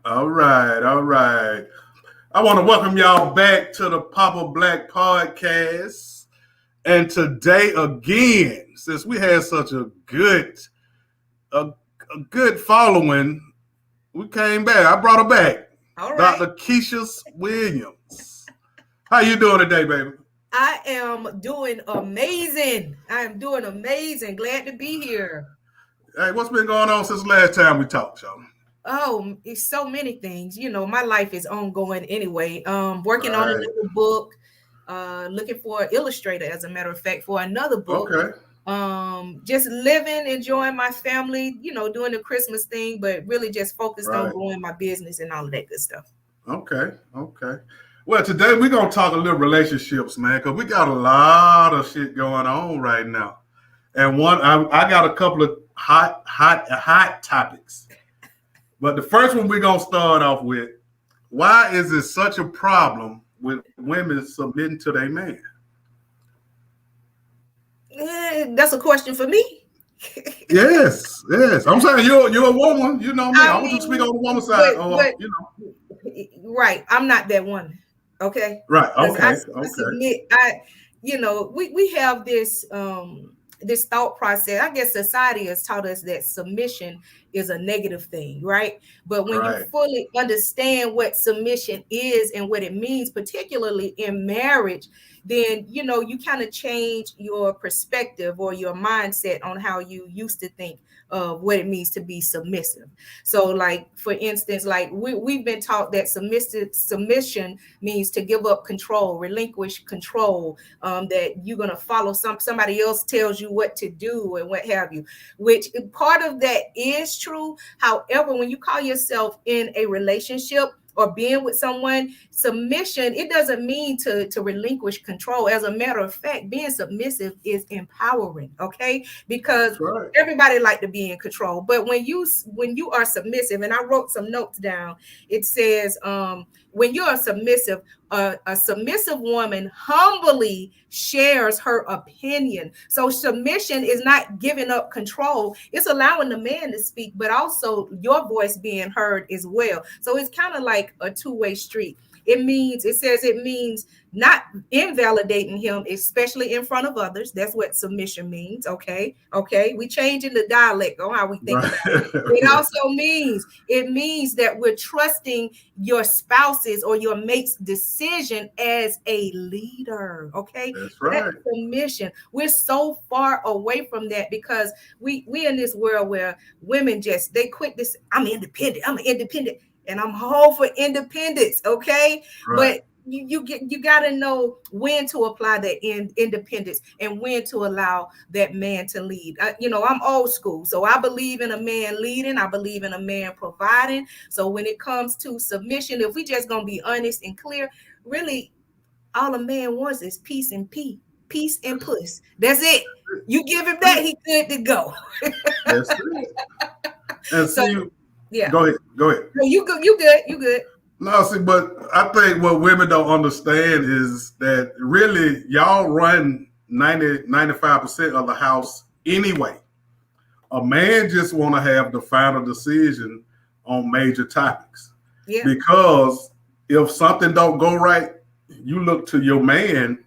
All right, all right. I want to welcome y'all back to the Papa Black Podcast. And today again, since we had such a, a good following, we came back. I brought her back. All right. Dr. Keshius Williams. How you doing today, baby? I am doing amazing. I am doing amazing. Glad to be here. Hey, what's been going on since the last time we talked, y'all? Oh, it's so many things. My life is ongoing anyway. Working on Right. another book, looking for an illustrator, as a matter of fact, for another book. Okay. Just living, enjoying my family, doing the Christmas thing, but really just focused on Right. growing my business and all of that good stuff. Okay. Okay. Well, today we're going to talk a little relationships, man, because we got a lot of shit going on right now. And I got a couple of hot topics. But the first one we're going to start off with, why is it such a problem with women submitting to their man? That's a question for me. Yes. I'm saying you're a woman. You know me. I want you to speak on the woman side. Right. I'm not that woman. Okay. Right. Okay. I submit. We have this this thought process. I guess society has taught us that submission is a negative thing, right? But when you fully understand what submission is and what it means, particularly in marriage, then you kind of change your perspective or your mindset on how you used to think of what it means to be submissive. So, like, for instance, like we've been taught that submission means to give up control, relinquish control, that you're gonna follow somebody else tells you what to do and what have you, which part of that is true. However, when you call yourself in a relationship or being with someone, submission, it doesn't mean to relinquish control. As a matter of fact, being submissive is empowering, okay? Because everybody like to be in control. But when you are submissive, and I wrote some notes down, it says, when you're submissive, a submissive woman humbly shares her opinion. So submission is not giving up control. It's allowing the man to speak, but also your voice being heard as well. So it's kind of like a two-way street. It means not invalidating him, especially in front of others. That's what submission means. Okay. We changing the dialect on how we think about it. It also means that we're trusting your spouse's or your mate's decision as a leader. Okay. That's right. That's submission. We're so far away from that because we in this world where women they quit this. I'm independent. And I'm all for independence, okay? Right. But you got to know when to apply that independence and when to allow that man to lead. I'm old school, so I believe in a man leading. I believe in a man providing. So when it comes to submission, if we just gonna be honest and clear, really, all a man wants is peace and puss. That's it. You give him that, he good to go. That's it. And so, yeah. Go ahead. No, you good. No, see, but I think what women don't understand is that really y'all run 95% of the house anyway. A man just want to have the final decision on major topics. Yeah. Because if something don't go right, you look to your man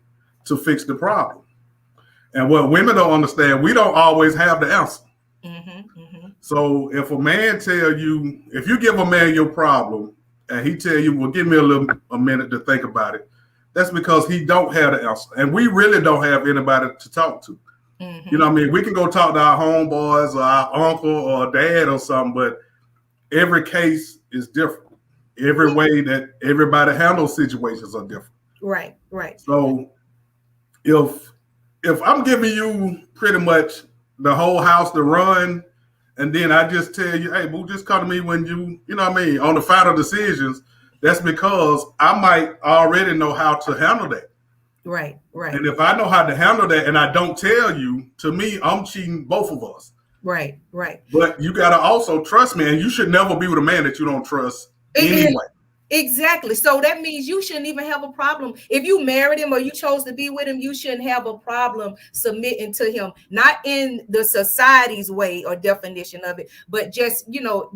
to fix the problem. And what women don't understand, we don't always have the answer. So if a man if you give a man your problem and he tell you, well, give me a minute to think about it, that's because he don't have the answer. And we really don't have anybody to talk to. Mm-hmm. You know what I mean? We can go talk to our homeboys or our uncle or dad or something, but every case is different. Every way that everybody handles situations are different. Right. So if I'm giving you pretty much the whole house to run, and then I just tell you, hey, boo, just come to me when you know what I mean, on the final decisions, that's because I might already know how to handle that. Right. And if I know how to handle that and I don't tell you, to me, I'm cheating both of us. Right. But you got to also trust me, and you should never be with a man that you don't trust anyway. Exactly. So that means you shouldn't even have a problem. If you married him or you chose to be with him, you shouldn't have a problem submitting to him, not in the society's way or definition of it, but just,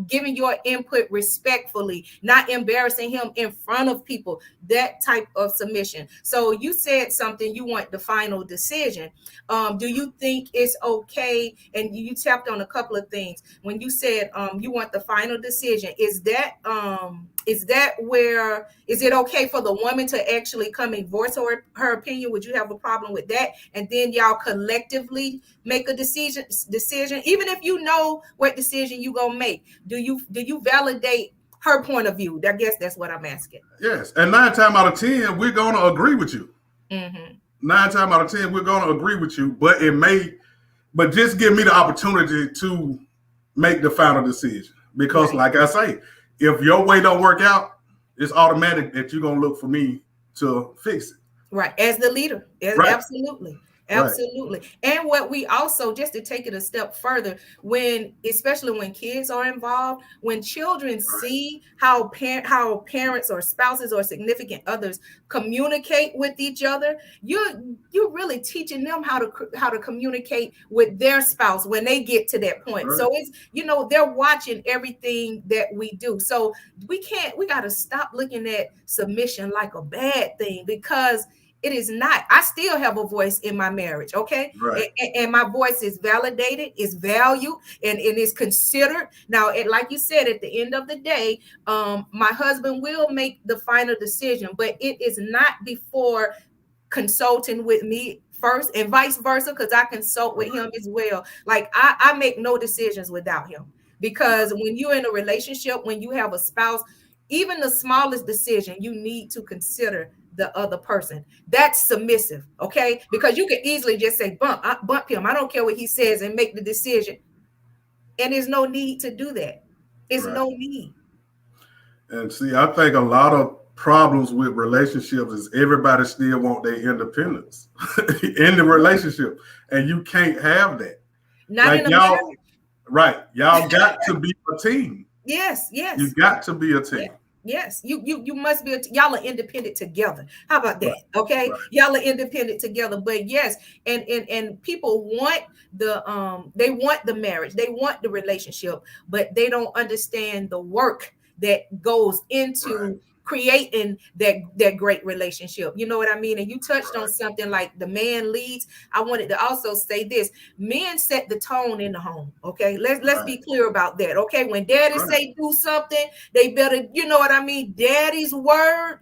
giving your input respectfully, not embarrassing him in front of people, that type of submission. So you said something, you want the final decision. Do you think it's okay? And you tapped on a couple of things when you said you want the final decision. Is that where, is it okay for the woman to actually come and voice her opinion? Would you have a problem with that? And then y'all collectively make a decision, even if you know what decision you gonna make. Do you validate her point of view? I guess that's what I'm asking. Yes, and 9 times out of 10, we're gonna agree with you. 9 times out of 10, we're gonna agree with you, but just give me the opportunity to make the final decision. Because, like I say, if your way don't work out, it's automatic that you're going to look for me to fix it. Right. As the leader. Right. Absolutely. Absolutely. Right. And what we also, just to take it a step further, especially when kids are involved, when children see how parents or spouses or significant others communicate with each other, you're really teaching them how to communicate with their spouse when they get to that point. Right. So it's, they're watching everything that we do. So we got to stop looking at submission like a bad thing, because it is not. I still have a voice in my marriage, okay? Right. And my voice is validated, is valued, and is considered. Now, like you said, at the end of the day, my husband will make the final decision, but it is not before consulting with me first, and vice versa, because I consult with him as well. Like I make no decisions without him, because when you're in a relationship, when you have a spouse, even the smallest decision, you need to consider the other person. That's submissive, okay? Because you can easily just say bump him, I don't care what he says, and make the decision. And there's no need to do that. It's no need. And see, I think a lot of problems with relationships is everybody still want their independence in the relationship, and you can't have that. Not like in y'all, right? Y'all got to be a team. Yes. You got to be a team. Yes, you must be. Y'all are independent together. How about that? Right. Okay, right. Y'all are independent together. But yes, and people want they want the marriage, they want the relationship, but they don't understand the work that goes into creating that great relationship. You know what I mean? And you touched on something like the man leads. I wanted to also say this: men set the tone in the home. Okay, let's be clear about that. Okay, when daddy say do something, they better, you know what I mean? Daddy's word.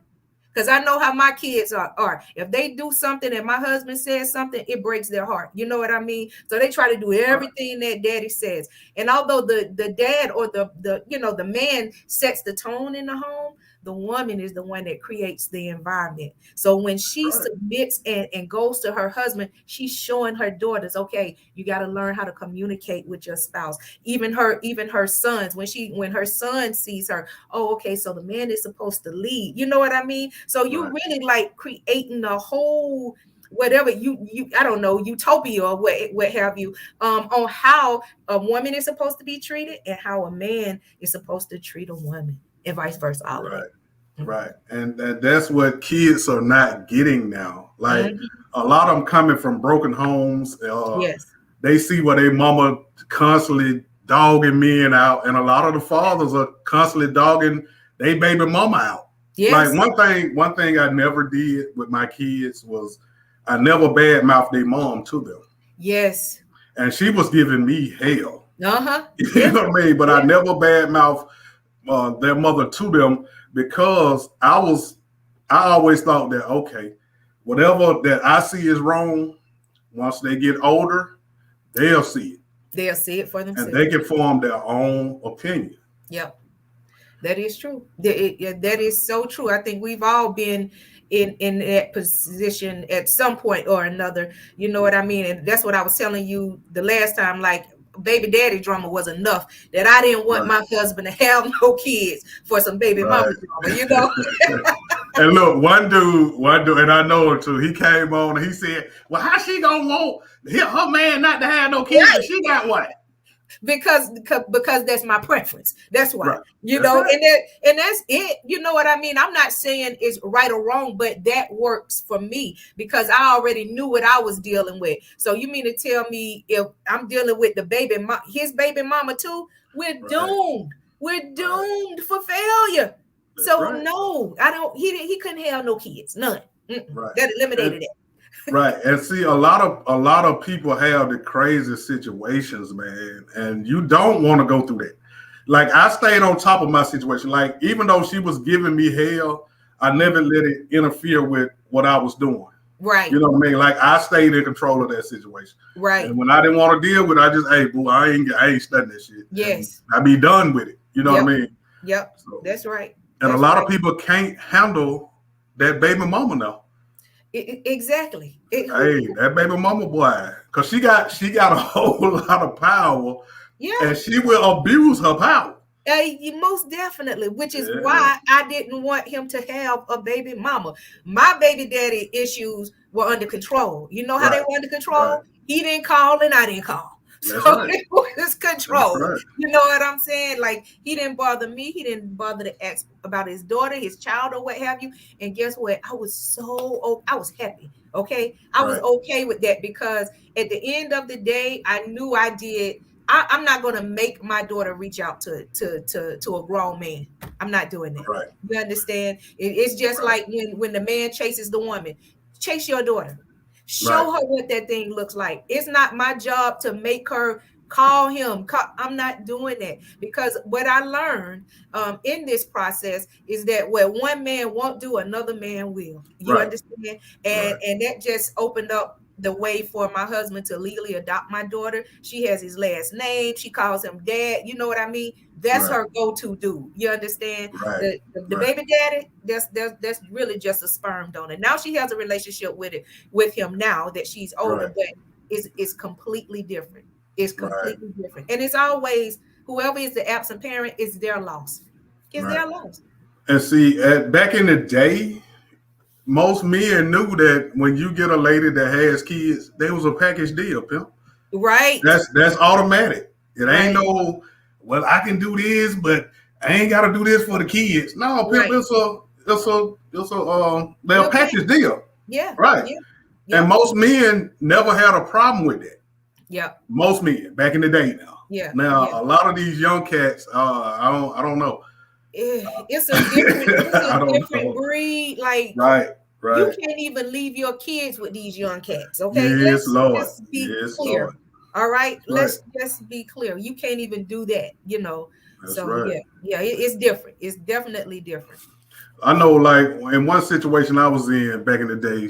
Because I know how my kids are. If they do something and my husband says something, it breaks their heart. You know what I mean? So they try to do everything that daddy says. And although the dad or the man sets the tone in the home, the woman is the one that creates the environment. So when she submits and goes to her husband, she's showing her daughters, okay, you got to learn how to communicate with your spouse. Even her sons, when her son sees her, oh, okay, so the man is supposed to lead. You know what I mean? So you really like creating a whole whatever you I don't know, utopia or what have you, on how a woman is supposed to be treated and how a man is supposed to treat a woman. And vice versa, all of it. Right. And that's what kids are not getting now. Like a lot of them coming from broken homes. They see what their mama constantly dogging men out. And a lot of the fathers are constantly dogging their baby mama out. Yes. Like one thing I never did with my kids was I never badmouthed their mom to them. Yes. And she was giving me hell. You know what I mean? But I never badmouthed their mother to them, because I always thought that, okay, whatever that I see is wrong, once they get older, they'll see it. They'll see it for themselves. And they can form their own opinion. Yep. That is true. That is so true. I think we've all been in that position at some point or another. You know what I mean? And that's what I was telling you the last time, like, baby daddy drama was enough that I didn't want my husband to have no kids for some baby mama drama, you know? And look, one dude, and I know him too, he came on and he said, well, how she gonna want her man not to have no kids? She got one. because that's my preference. That's why. Right. You That's know, right. and that's it. You know what I mean? I'm not saying it's right or wrong, but that works for me because I already knew what I was dealing with. So you mean to tell me if I'm dealing with his baby mama too, we're doomed. We're doomed for failure. That's So right. no, I don't. He couldn't have no kids, none. Right. That eliminated it. Right. And see, a lot of people have the crazy situations, man, and you don't want to go through that. Like, I stayed on top of my situation. Like, even though she was giving me hell, I never let it interfere with what I was doing. Right. You know what I mean? Like, I stayed in control of that situation. Right. And when I didn't want to deal with it, I just, hey, boo, I ain't studying that shit. Yes. I be done with it. You know what I mean? Yep. So, that's right. And a lot of people can't handle that baby mama now. Exactly. Hey, that baby mama boy, because she got a whole lot of power. Yeah. And she will abuse her power. Most definitely, which is why I didn't want him to have a baby mama. My baby daddy issues were under control. You know how they were under control? He didn't call and I didn't call. That's so right. it was control. Right. You know what I'm saying? Like, he didn't bother me. He didn't bother to ask about his daughter, his child, or what have you. And guess what? I was happy. Okay. I was okay with that because at the end of the day, I knew I did. I'm not going to make my daughter reach out to a grown man. I'm not doing that. Right. You understand? It's just like when the man chases the woman. Chase your daughter. Show her what that thing looks like. It's not my job to make her call him. I'm not doing that because what I learned in this process is that what one man won't do, another man will. You understand? And that just opened up the way for my husband to legally adopt my daughter. She has his last name. She calls him dad. You know what I mean? That's her go-to dude. You understand? The baby daddy, that's really just a sperm donor. Now she has a relationship with him now that she's older, but it's completely different. It's completely different. And it's always whoever is the absent parent is their loss. It's their loss. And see, back in the day, most men knew that when you get a lady that has kids, there was a package deal, pimp. Right. That's automatic. It ain't no, well, I can do this, but I ain't got to do this for the kids. No, pimp, they're a package deal. Yeah. Right. Yeah. And most men never had a problem with that. Yeah. Most men back in the day now. Yeah. Now a lot of these young cats, I don't know. It's a different breed. Like, you can't even leave your kids with these young cats. Okay. Yes, Lord. Let's be clear. Lord. All right. Let's just be clear. You can't even do that, you know. That's it's different. It's definitely different. I know, like, in one situation I was in back in the day,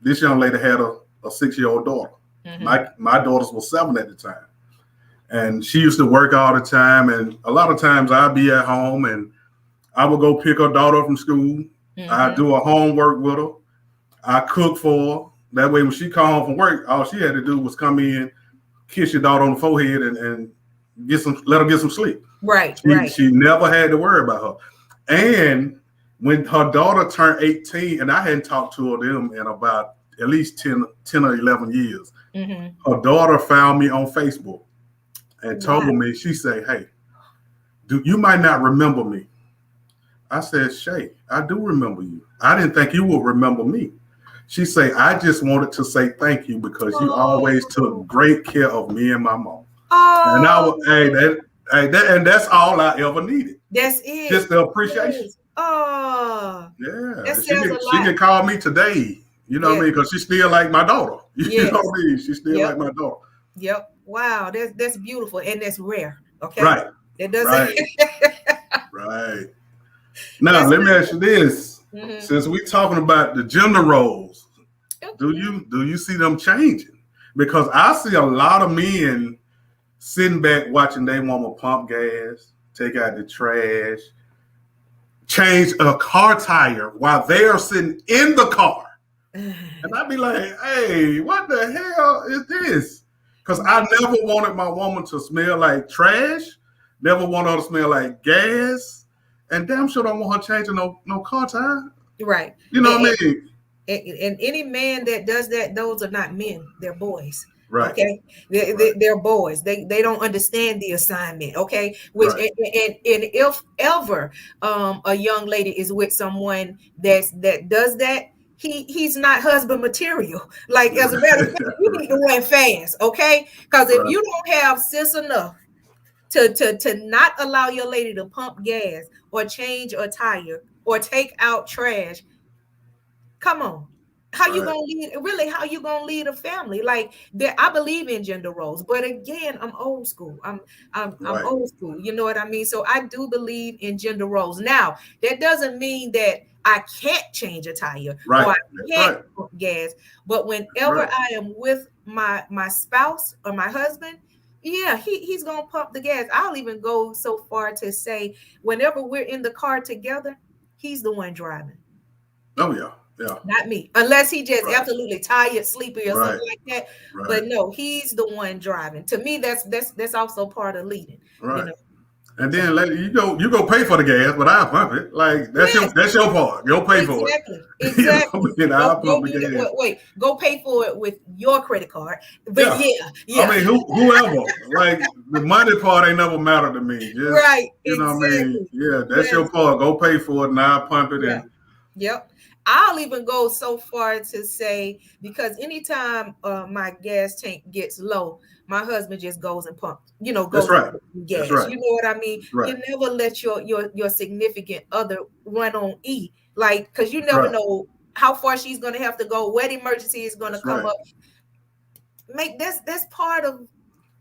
this young lady had a 6-year-old daughter. Mm-hmm. My daughters were 7 at the time. And she used to work all the time. And a lot of times I'd be at home and I would go pick her daughter up from school. Mm-hmm. I'd do her homework with her. I cook for her. That way, when she come home from work, all she had to do was come in, kiss your daughter on the forehead and let her get some sleep. Right. She never had to worry about her. And when her daughter turned 18, and I hadn't talked to them in about at least 10 or 11 years, mm-hmm. her daughter found me on Facebook and told me, she said, hey, you might not remember me. I said, Shay, I do remember you. I didn't think you would remember me. She said, I just wanted to say thank you because you always took great care of me and my mom. Oh. And and that's all I ever needed. That's it. Just the appreciation. Oh. Yeah. She can call me today. You know what I mean? Because she's still like my daughter. You know what I mean? She's still like my daughter. Yep. Wow. That's beautiful. And that's rare. Okay. Right. It doesn't. Right. Now, let me ask you this. Mm-hmm. Since we're talking about the gender roles, do you see them changing? Because I see a lot of men sitting back watching their woman pump gas, take out the trash, change a car tire while they're sitting in the car. And I'd be like, hey, what the hell is this? Because I never wanted my woman to smell like trash, never want her to smell like gas, and damn sure don't want her changing no car tire. Right. You know what I mean? And any man that does that, those are not men, they're boys. Right. Okay, they're boys. They don't understand the assignment. Okay, which Right. and if ever a young lady is with someone that does that, he's not husband material. Like, as a matter of fact, you need to run fast. Okay, because if you don't have sense enough to not allow your lady to pump gas or change a tire or take out trash, come on. How you gonna lead? Really, how you gonna lead a family? Like that, I believe in gender roles, but again, I'm old school. I'm old school. You know what I mean? So I do believe in gender roles. Now, that doesn't mean that I can't change a tire or I can't pump gas. But whenever I am with my spouse or my husband, yeah, he's gonna pump the gas. I'll even go so far to say, whenever we're in the car together, he's the one driving. Oh yeah. Yeah. Not me, unless he just absolutely tired, sleepy, or something like that. Right. But no, he's the one driving. To me, that's also part of leading. Right. You know? And then you go pay for the gas, but I'll pump it. Like that's your part. You'll pay for it. Exactly. You know, I'll pump the gas. Wait, go pay for it with your credit card. But yeah. I mean, whoever. Like the money part ain't never mattered to me. Just, you know what I mean? Yeah, that's your part. Go pay for it, and I'll pump it. And yep. I'll even go so far to say, because anytime my gas tank gets low, my husband just goes and pumps, goes and gas. You know what I mean? You never let your significant other run on E, like, because you never know how far she's going to have to go, what emergency is going to come up. That's part of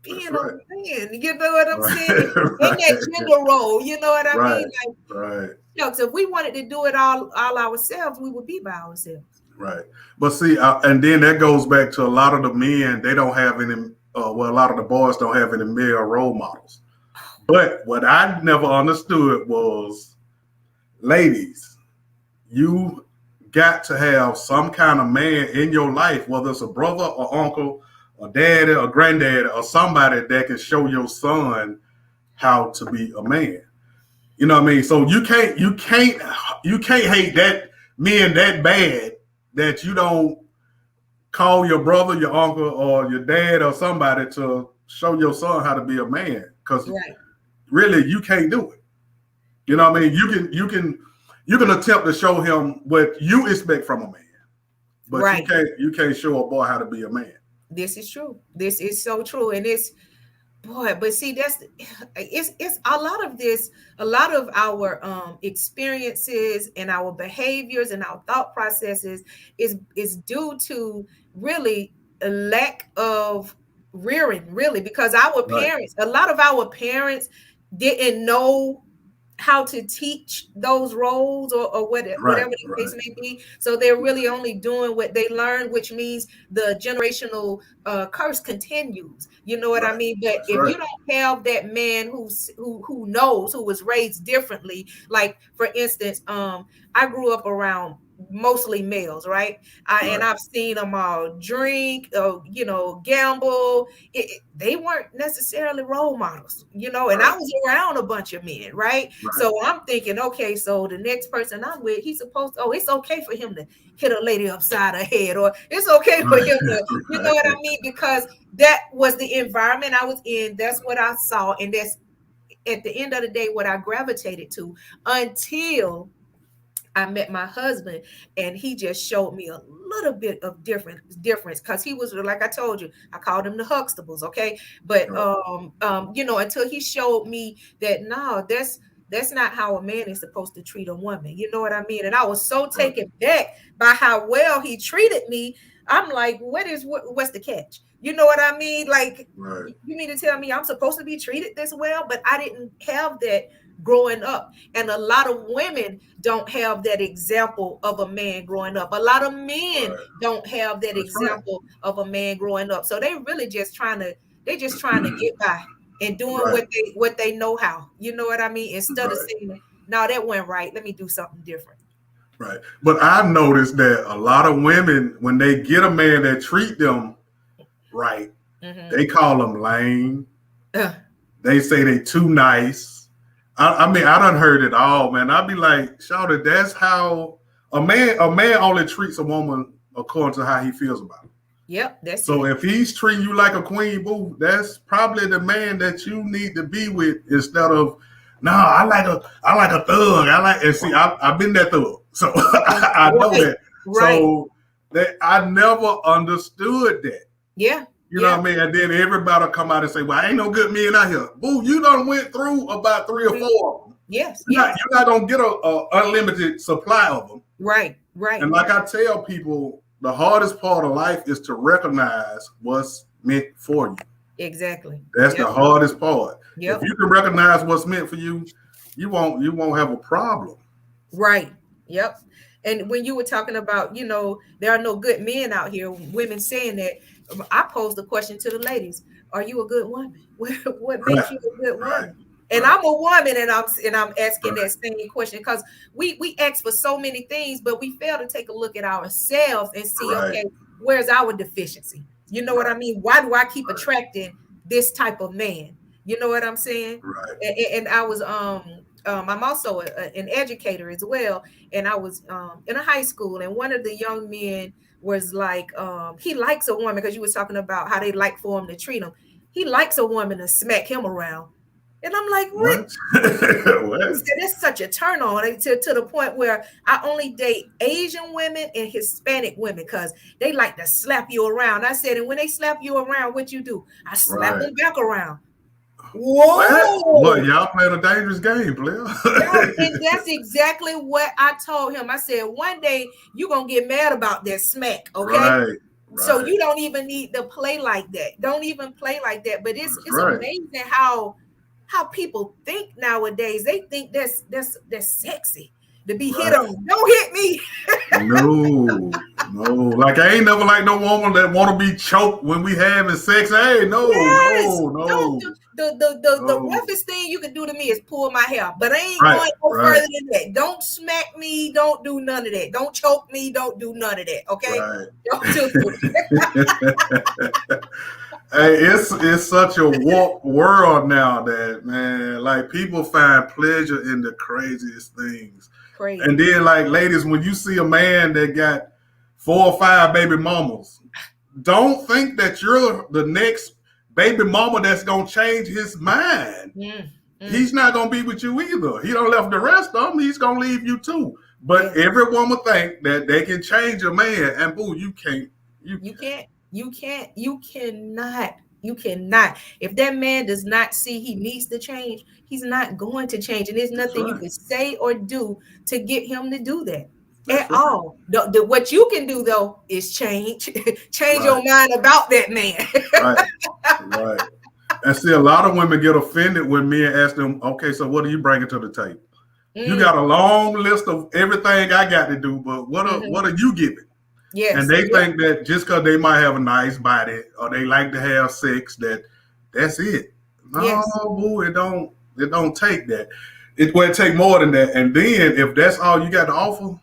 being a man. You know what I'm saying? In that gender role, you know what I mean? Like, so if we wanted to do it all ourselves, we would be by ourselves. Right. But see, and then that goes back to a lot of the men, they don't have any, a lot of the boys don't have any male role models. But what I never understood was, ladies, you got to have some kind of man in your life, whether it's a brother or uncle or daddy or granddaddy or somebody that can show your son how to be a man. You know what I mean? So you can't hate that men that bad that you don't call your brother, your uncle, or your dad or somebody to show your son how to be a man. Because really, you can't do it. You know what I mean? You can attempt to show him what you expect from a man, but you can't show a boy how to be a man. This is true. This is so true, and it's. Boy, but see, it's a lot of this, a lot of our experiences and our behaviors and our thought processes is due to really a lack of rearing, really, because our parents, a lot of our parents didn't know how to teach those roles or whatever the case may be. So they're really only doing what they learned, which means the generational curse continues. You know what I mean? But if you don't have that man who knows, who was raised differently, like for instance, I grew up around mostly males, right? And I've seen them all drink, gamble. They weren't necessarily role models, and I was around a bunch of men, right? So I'm thinking, okay, so the next person I'm with, he's supposed to, it's okay for him to hit a lady upside her head, or it's okay for him to, you know what I mean? Because that was the environment I was in. That's what I saw. And that's at the end of the day, what I gravitated to until I met my husband, and he just showed me a little bit of difference because he was, like I told you, I called him the Huxtables, okay? But until he showed me that no, that's not how a man is supposed to treat a woman. You know what I mean? And I was so taken back by how well he treated me. I'm like, what's the catch? You know what I mean? Like, you mean to tell me I'm supposed to be treated this well? But I didn't have that growing up. And a lot of women don't have that example of a man growing up. A lot of men don't have that example of a man growing up. So they really just trying to get by and doing what they know how. You know what I mean? Instead of saying, no, that went right. Let me do something different. Right. But I've noticed that a lot of women, when they get a man that treat them right, they call them lame. They say they too nice. I mean, I done heard it all, man. I'd be like, shawty, that's how a man only treats a woman according to how he feels about it. Yep, that's so it. if he's treating you like a queen, boo, that's probably the man that you need to be with instead of, no, I like a thug. And see, I've been that thug, so I know that. Right. So that I never understood that. Yeah. You know what I mean? And then everybody will come out and say, well, ain't no good men out here. Boo, you done went through about 3 or 4 of them. Yes. You're not going to get a unlimited supply of them. Right. Right. And like I tell people, the hardest part of life is to recognize what's meant for you. Exactly. That's the hardest part. Yep. If you can recognize what's meant for you, you won't have a problem. Right. Yep. And when you were talking about, there are no good men out here, women saying that, I posed the question to the ladies: are you a good woman? What makes you a good woman? And I'm a woman, and I'm asking that same question, because we ask for so many things, but we fail to take a look at ourselves and see, okay, where's our deficiency? You know what I mean? Why do I keep attracting this type of man? You know what I'm saying? Right. And I was I'm also an educator as well, and I was in a high school, and one of the young men was like, he likes a woman, because you was talking about how they like for him to treat him. He likes a woman to smack him around. And I'm like, what? That's such a turn on, to the point where I only date Asian women and Hispanic women, because they like to slap you around. I said, and when they slap you around, what you do? I slap them back around. Whoa! What, y'all playing a dangerous game, player. And that's exactly what I told him. I said, one day you're gonna get mad about that smack, okay? Right. So you don't even need to play like that. Don't even play like that. But it's amazing how people think nowadays. They think that's sexy to be hit on. Don't hit me. No. Like, I ain't never like no woman that want to be choked when we having sex. Hey, no. The roughest thing you can do to me is pull my hair, but I ain't going no further than that. Don't smack me. Don't do none of that. Don't choke me. Don't do none of that. Okay. Don't do it. Hey, it's such a warped world now that, man, like, people find pleasure in the craziest things. Crazy. And then, like, ladies, when you see a man that got 4 or 5 baby mamas, don't think that you're the next baby mama that's gonna change his mind. He's not gonna be with you either. He don't left the rest of them. He's gonna leave you too. But every woman think that they can change a man, and boo, you can't. You cannot. If that man does not see he needs to change, he's not going to change. And there's nothing you can say or do to get him to do that at all. What you can do, though, is change your mind about that man. Right. And see, a lot of women get offended when men ask them, okay, so what are you bringing to the table? You got a long list of everything I got to do, but what are you giving? Yes. And they think that just because they might have a nice body or they like to have sex, that's it. No, boo, it don't take that. It will take more than that. And then if that's all you got to offer,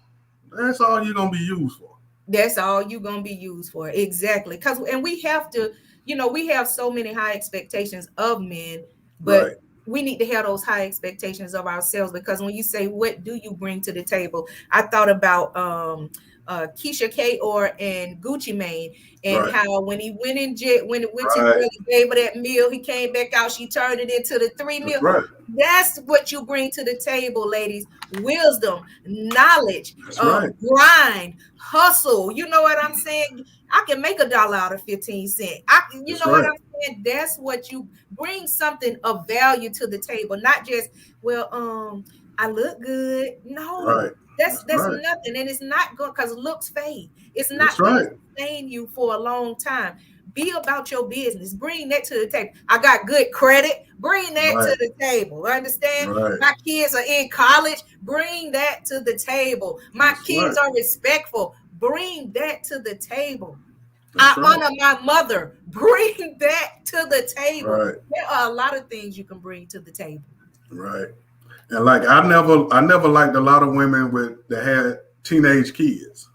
that's all you're gonna be used for. That's all you're gonna be used for. Exactly. And we have to, we have so many high expectations of men, but we need to have those high expectations of ourselves, because when you say, what do you bring to the table? I thought about Keisha Kaor and Gucci Mane, and how when he went in jail, when she really gave her that meal, he came back out, she turned it into the 3 meal. That's what you bring to the table, ladies. Wisdom, knowledge, grind, hustle. You know what I'm saying? I can make $1 out of 15 cents. What I'm saying? That's what you bring, something of value to the table, not just, I look good. No. That's nothing, and it's not good, because looks fade. It's not going to sustain you for a long time. Be about your business. Bring that to the table. I got good credit. Bring that to the table. Understand? My kids are in college. Bring that to the table. My kids are respectful. Bring that to the table. I honor my mother. Bring that to the table. There are a lot of things you can bring to the table. Right. And like, I never liked a lot of women that had teenage kids,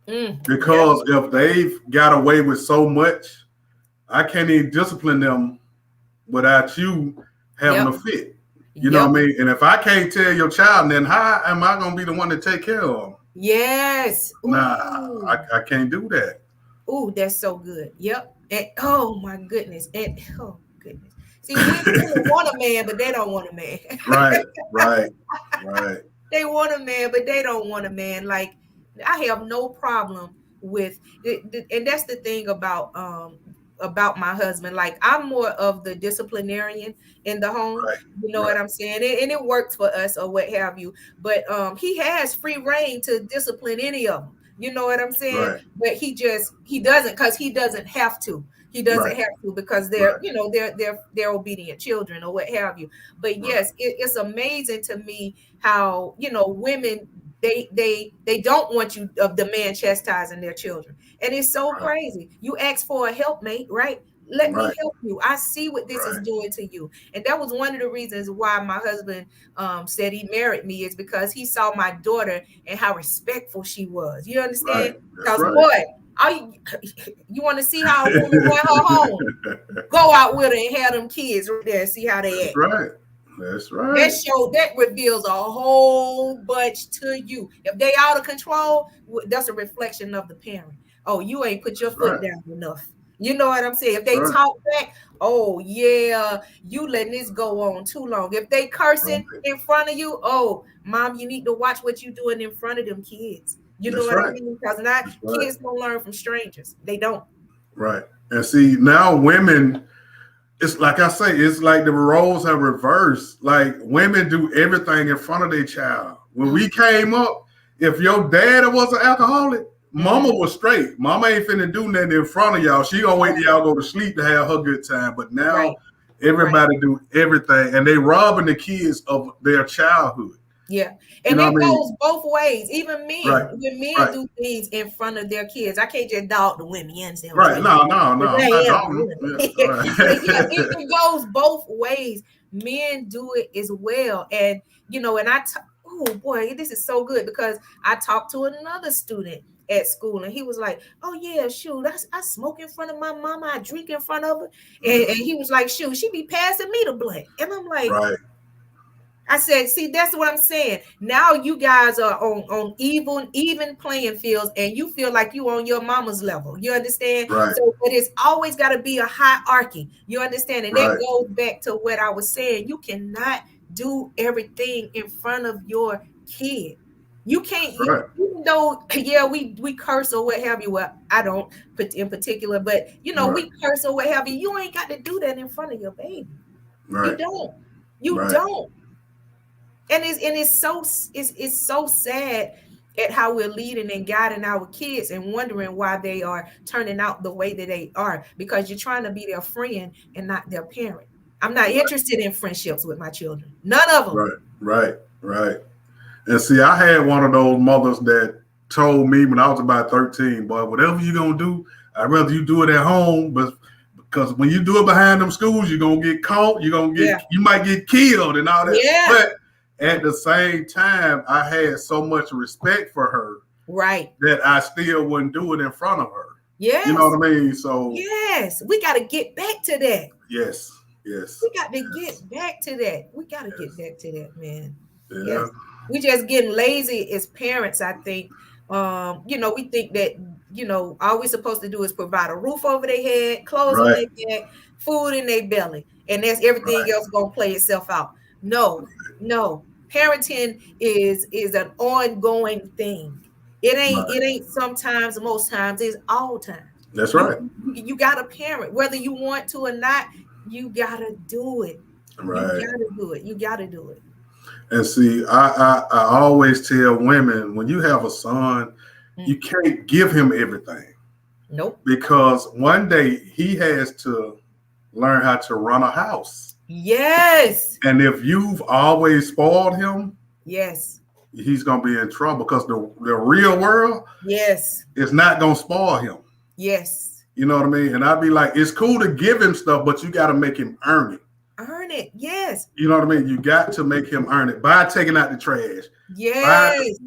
because if they've got away with so much, I can't even discipline them without you having a fit. You know what I mean? And if I can't tell your child, then how am I going to be the one to take care of them? Yes. Nah, I can't do that. Oh, that's so good. Yep. And oh my goodness. And oh goodness. See, women want a man, but they don't want a man. Right, right, right. They want a man, but they don't want a man. Like, I have no problem with it, and that's the thing about my husband. Like, I'm more of the disciplinarian in the home. Right, You know right, what I'm saying? And it works for us or what have you. But he has free reign to discipline any of them. You know what I'm saying? right, But he doesn't, because he doesn't have to. He doesn't right, have to, because they're, right, you know, they're obedient children or what have you. But right, yes, it's amazing to me how, you know, women, they don't want you of the man chastising their children. And it's so right, crazy. You ask for a helpmate, right? Let me right, help you. I see what this is right, doing to you. And that was one of the reasons why my husband said he married me, is because he saw my daughter and how respectful she was. You right. understand? That's Because right. boy, you want to see how a woman run her home? Go out with her and have them kids right there and see how they That's act. right. That's right. That reveals a whole bunch to you. If they out of control, that's a reflection of the parent. Oh, you ain't put your That's foot right. down enough. You know what I'm saying? If That's they right. talk back, oh yeah, you letting this go on too long. If they cursing Right. in front of you, oh mom, you need to watch what you doing in front of them kids. You know That's what I right. mean? Because not That's right. kids don't learn from strangers. They don't. Right. And see, now women, it's like I say, it's like the roles have reversed. Like women do everything in front of their child. When we came up, if your dad was an alcoholic, mama was straight. Mama ain't finna do nothing in front of y'all. She gonna wait till y'all go to sleep to have her good time. But now Right. everybody do everything, and they robbing the kids of their childhood. Yeah. You And know it what I mean? goes both ways. Even men, Right. when men Right. do things in front of their kids, I can't just dog the women. You understand what I'm Right. saying? No, no, no. I'm not Yeah, dogging them. Yeah. All but yeah, right. it goes both ways. Men do it as well. And, you know, and oh boy, this is so good, because I talked to another student at school, and he was like, oh yeah, shoot, I smoke in front of my mama, I drink in front of her. And he was like, shoot, she be passing me the blunt. And I'm like, Right. I said, see, that's what I'm saying. Now you guys are on even playing fields, and you feel like you on your mama's level. You understand? Right. So, but it's always got to be a hierarchy. You understand? And that Right. goes back to what I was saying. You cannot do everything in front of your kid. You can't, Right. even though, yeah, we curse or what have you. Well, I don't put in particular, but you know, Right. we curse or what have you. You ain't got to do that in front of your baby. You Right. don't. You Right. don't. And it's so sad at how we're leading and guiding our kids and wondering why they are turning out the way that they are, because you're trying to be their friend and not their parent. I'm not interested in friendships with my children. None of them. Right. Right. Right. And see, I had one of those mothers that told me when I was about 13, boy, whatever you're gonna do, I'd rather you do it at home, but because when you do it behind them schools, you're gonna get caught, you might get killed and all that. Yeah. But at the same time, I had so much respect for her, right, that I still wouldn't do it in front of her. Yes. You know what I mean? So yes, we got to get back to that. Yes. We got to get back to that. We got to get back to that, man. Yeah. Yes. We just getting lazy as parents, I think. You know, we think that, you know, all we're supposed to do is provide a roof over their head, clothes on their back, food in their belly, and that's everything else gonna play itself out. No, no. Parenting is an ongoing thing. It ain't sometimes, most times, it's all times. That's right. You gotta parent, whether you want to or not, you gotta do it. Right. You gotta do it. You gotta do it. And see, I always tell women, when you have a son, you can't give him everything. Nope. Because one day he has to learn how to run a house. Yes. And if you've always spoiled him, yes, he's gonna be in trouble, because the real world, yes, is not gonna spoil him. Yes. You know what I mean? And I'd be like, it's cool to give him stuff, but you got to make him earn it. Earn it. Yes. You know what I mean? You got to make him earn it by taking out the trash. Yes.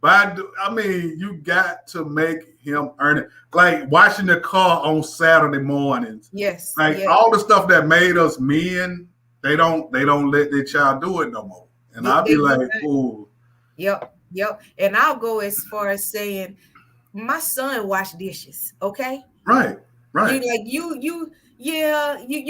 I mean, you got to make him earn it. Like washing the car on Saturday mornings. Yes. Like all the stuff that made us men, they don't let their child do it no more. And I'll be like, ooh. Yep. And I'll go as far as saying, my son wash dishes, okay? Right. You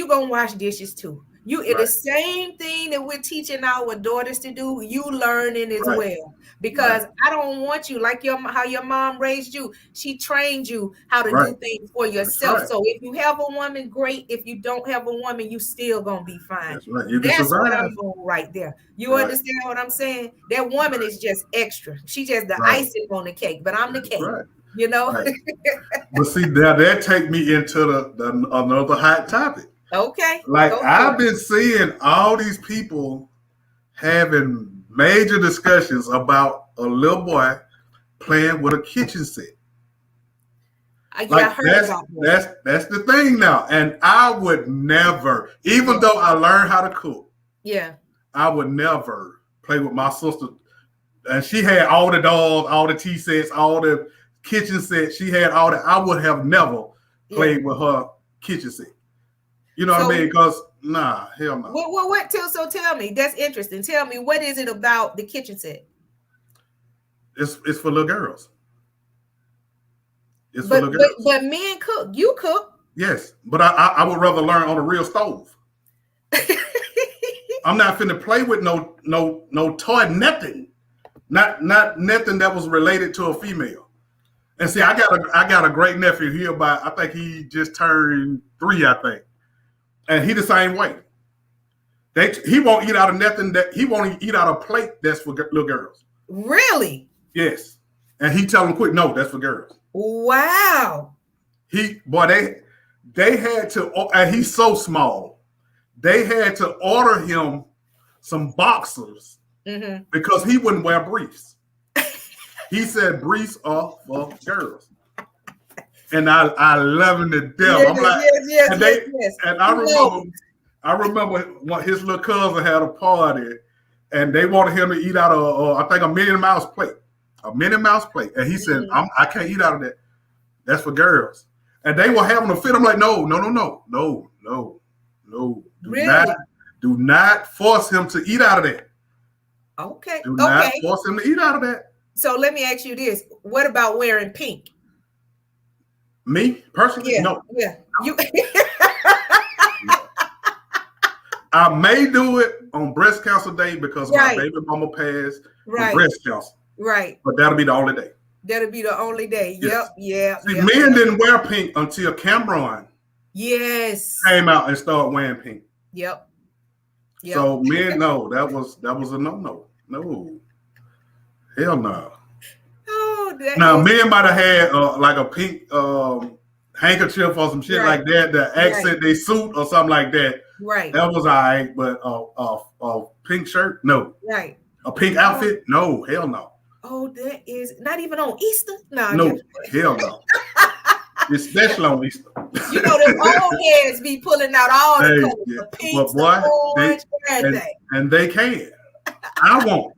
gonna wash dishes too. The same thing that we're teaching our daughters to do, you learning as well. Because I don't want you like how your mom raised you. She trained you how to do things for yourself. So if you have a woman, great. If you don't have a woman, you still gonna be fine. That's right. You can That's survive. what I'm doing right there. You understand what I'm saying? That woman is just extra. She just the icing on the cake, but I'm the cake. You know. But see, now that take me into the another hot topic. Okay. Like I've been seeing all these people having major discussions about a little boy playing with a kitchen set. Like that's the thing now. And I would never, even though I learned how to cook, I would never play with my sister. And she had all the dolls, all the tea sets, all the kitchen sets. She had all that. I would have never played with her kitchen set. You know what I mean? Because hell no. What? So tell me. That's interesting. Tell me, what is it about the kitchen set? It's for little girls. It's for little girls. But men cook. You cook. Yes, but I would rather learn on a real stove. I'm not finna play with no toy, nothing. Not nothing that was related to a female. And see, I got a great nephew here, I think he just turned 3, I think. And he the same way. He won't eat out of nothing he won't eat out of a plate that's for little girls. Really? Yes. And he tell them quick, no, that's for girls. Wow. They had to, and he's so small. They had to order him some boxers because he wouldn't wear briefs. He said briefs are for girls. And I love him to death. I'm like, and I remember when his little cousin had a party, and they wanted him to eat out of I think a Minnie Mouse plate, and he said, I can't eat out of that. That's for girls. And they were having a fit. I'm like, no. Do not force him to eat out of that. Okay. Do not force him to eat out of that. So let me ask you this: what about wearing pink? Me personally, no. Yeah. You. I may do it on breast cancer day because my baby mama passed from breast cancer. Right. But that'll be the only day. That'll be the only day. Yes. Yep. See, men didn't wear pink until Cameron. Yes. Came out and started wearing pink. Yep. So men, no, that was a no. No. Hell no. Men might have had like a pink handkerchief or some shit like that to accent their suit or something like that. Right. That was all right, but a pink shirt, no. Right. A pink outfit, no. Hell no. Oh, that is not even on Easter. No, hell no. Especially on Easter. You know, them old heads be pulling out all the colors, the pinks, the orange, everything. And they can. I won't.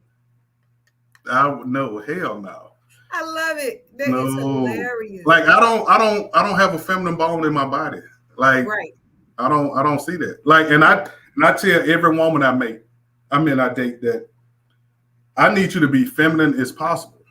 No, hell no. I love it. That is hilarious. Like I don't have a feminine bone in my body. Like I don't see that. Like and I tell every woman I date that I need you to be feminine as possible.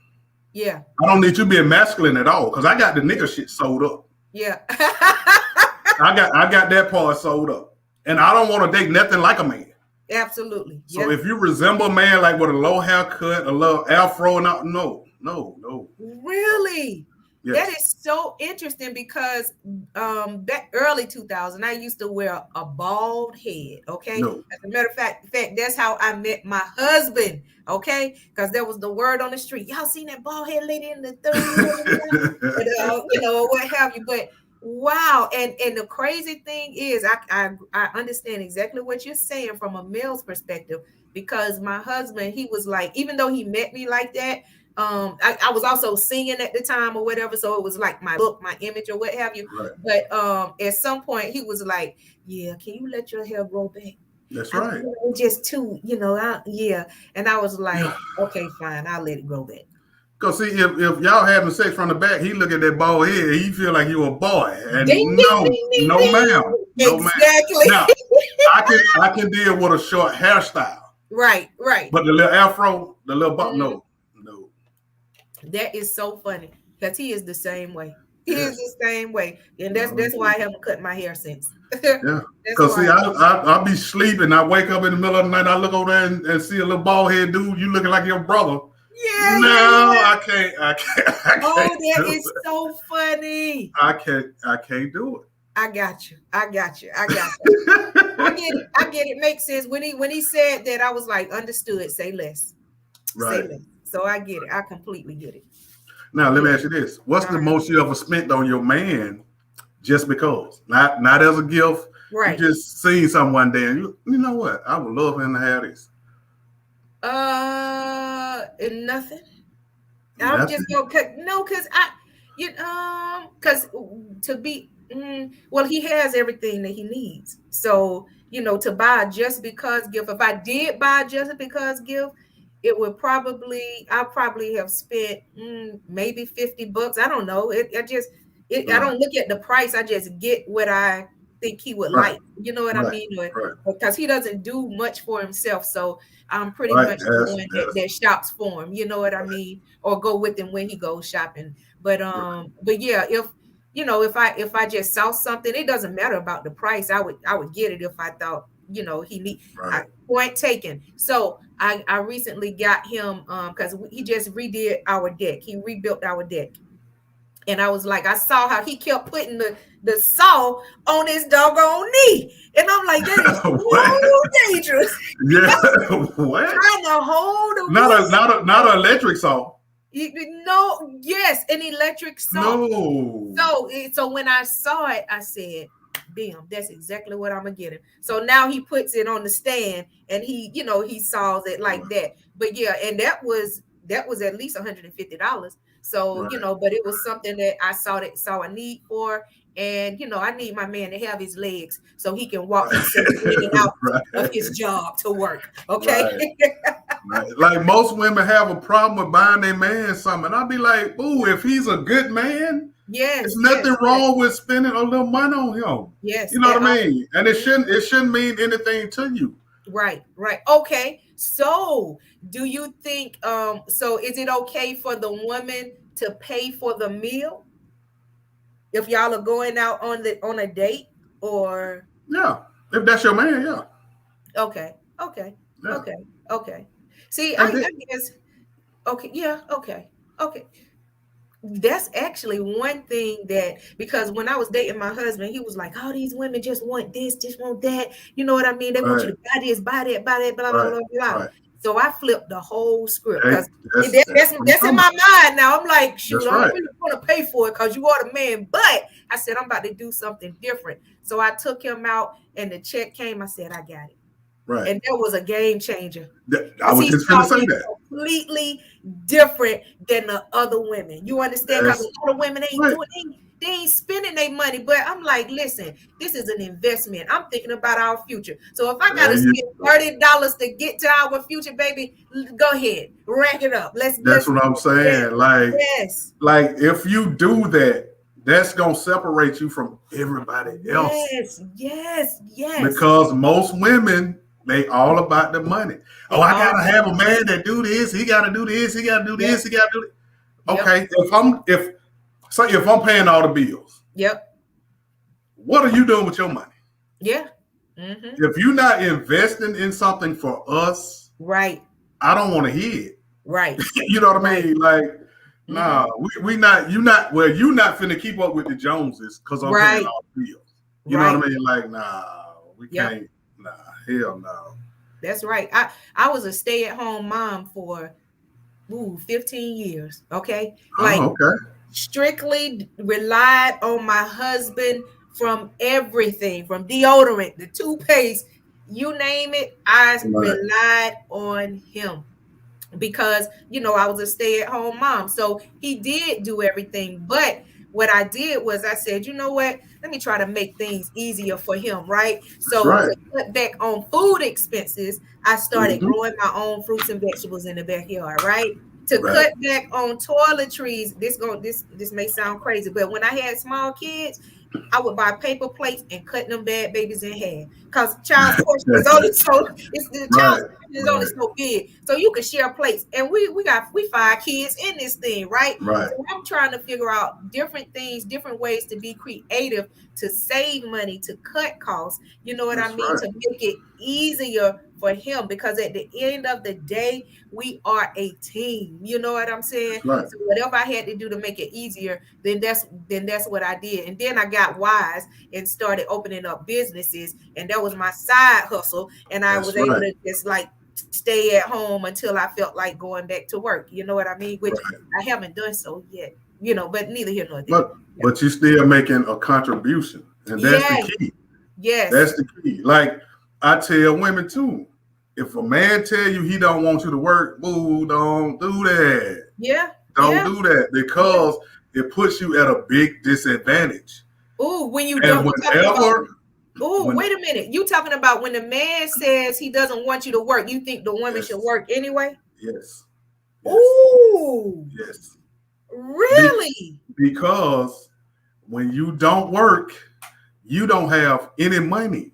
Yeah. I don't need you being masculine at all because I got the nigga shit sold up. Yeah. I got that part sold up. And I don't want to date nothing like a man. Absolutely. So if you resemble a man like with a low haircut, a little afro, no. Really? Yes. That is so interesting because back early 2000, I used to wear a bald head. Okay. No. As a matter of fact, that's how I met my husband. Okay, because there was the word on the street. Y'all seen that bald head lady in the third, you know, what have you. But wow, and the crazy thing is, I understand exactly what you're saying from a male's perspective because my husband, he was like, even though he met me like that. I was also singing at the time or whatever, so it was like my look, my image or what have you. Right. But at some point he was like, yeah, can you let your hair grow back? That's right. Just too, you know, and I was like, okay, fine, I'll let it grow back. Cause see, if y'all having sex from the back, he look at that bald head, he feel like you a boy, and no ma'am. Exactly. Now, I can deal with a short hairstyle. Right. But the little afro, the little bob, no. That is so funny. because he is the same way. He is the same way, and that's why I haven't cut my hair since. Yeah, because see, I be sleeping. I wake up in the middle of the night. I look over there and see a little bald head dude. You looking like your brother? Yeah. No, I can't. I can't. Oh, that is so funny. I can't do it. I got you. I get it. Makes sense. When he said that, I was like, understood. Say less. Right. Say less. So I get it. I completely get it. Now let me ask you this: what's the most you ever spent on your man just because? Not as a gift. Right. You just seen something one day and you know what? I would love him to have this. Nothing. I'm just gonna cut. No, because well, he has everything that he needs. So, to buy a just because gift, if I did buy a just because gift, it would I probably have spent maybe $50. I don't know. I don't look at the price. I just get what I think he would like. You know what I mean? Because he doesn't do much for himself. So I'm pretty much the one that shops for him. You know what I mean? Or go with him when he goes shopping. But yeah, if I just saw something, it doesn't matter about the price. I would get it if I thought, he need. Point taken. So I recently got him because he just redid our deck. He rebuilt our deck. And I was like, I saw how he kept putting the saw on his doggone knee. And I'm like, that is so dangerous. Yeah. What? Trying to hold the not an electric saw. No, yes, an electric saw. No. So when I saw it, I said, bam, that's exactly what I'm gonna get him. So now he puts it on the stand and he saws it like that. But yeah, and that was at least $150. So, but it was something that I saw a need for. And, I need my man to have his legs so he can walk himself in and out of his job to work. Okay. Right. Like most women have a problem with buying their man something. And I'll be like, ooh, if he's a good man, there's nothing wrong with spending a little money on him. Yes. You know what I mean? And it shouldn't mean anything to you. Right. Okay. So do you think so is it okay for the woman to pay for the meal if y'all are going out on a date? Or if that's your man, okay. See, I guess okay. That's actually one thing that, because when I was dating my husband, he was like, "Oh, these women just want this, just want that." You know what I mean? They want you to buy this, buy that, blah, blah, blah, blah. Right. So I flipped the whole script because that's in my mind now. I'm like, shoot, I don't really want to pay for it because you are the man. But I said, I'm about to do something different. So I took him out and the check came. I said, I got it. Right. And that was a game changer. I was just going to say that. Completely different than the other women. You understand? Because a lot of women they ain't spending their money. But I'm like, listen, this is an investment. I'm thinking about our future. So if I gotta spend $30 to get to our future, baby, go ahead, rack it up. That's what I'm saying. Like if you do that, that's gonna separate you from everybody else. Yes. Because most women, they all about the money. Oh, I gotta have a man that do this. He gotta do this. He gotta do this. He gotta do this. Okay, if I'm paying all the bills. Yep. What are you doing with your money? Yeah. Mm-hmm. If you're not investing in something for us, right? I don't want to hear it. Right. You know what I mean? Like, nah, we not. You not finna keep up with the Joneses because I'm paying all the bills. You know what I mean? Like, nah, we can't. Nah, hell no. That's right. I was a stay-at-home mom for 15 years. Okay. Strictly relied on my husband from everything, from deodorant, the toothpaste, you name it. I relied on him because, I was a stay-at-home mom. So he did do everything. But what I did was I said, you know what? Let me try to make things easier for him, right? So to cut back on food expenses, I started growing my own fruits and vegetables in the backyard, right? To cut back on toiletries, this may sound crazy, but when I had small kids, I would buy paper plates and cut them bad babies in half. Because child's portion is only so the child's portion is only so big. So you can share plates. And we 5 kids in this thing, right? Right. So I'm trying to figure out different things, different ways to be creative, to save money, to cut costs. You know what I mean? To make it easier for him, because at the end of the day, we are a team. You know what I'm saying? Right. So whatever I had to do to make it easier, then that's what I did. And then I got wise and started opening up businesses, and that was my side hustle. And I was able to just like stay at home until I felt like going back to work. You know what I mean? Which I haven't done so yet. You know, but neither here nor there. But you're still making a contribution, and that's the key. Yes, that's the key. Like I tell women too, if a man tell you he don't want you to work, boo, don't do that. Yeah, don't do that, because it puts you at a big disadvantage. Oh, when you don't. Wait a minute. You talking about when the man says he doesn't want you to work, you think the woman should work anyway? Yes. Ooh. Yes. Really? Because when you don't work, you don't have any money.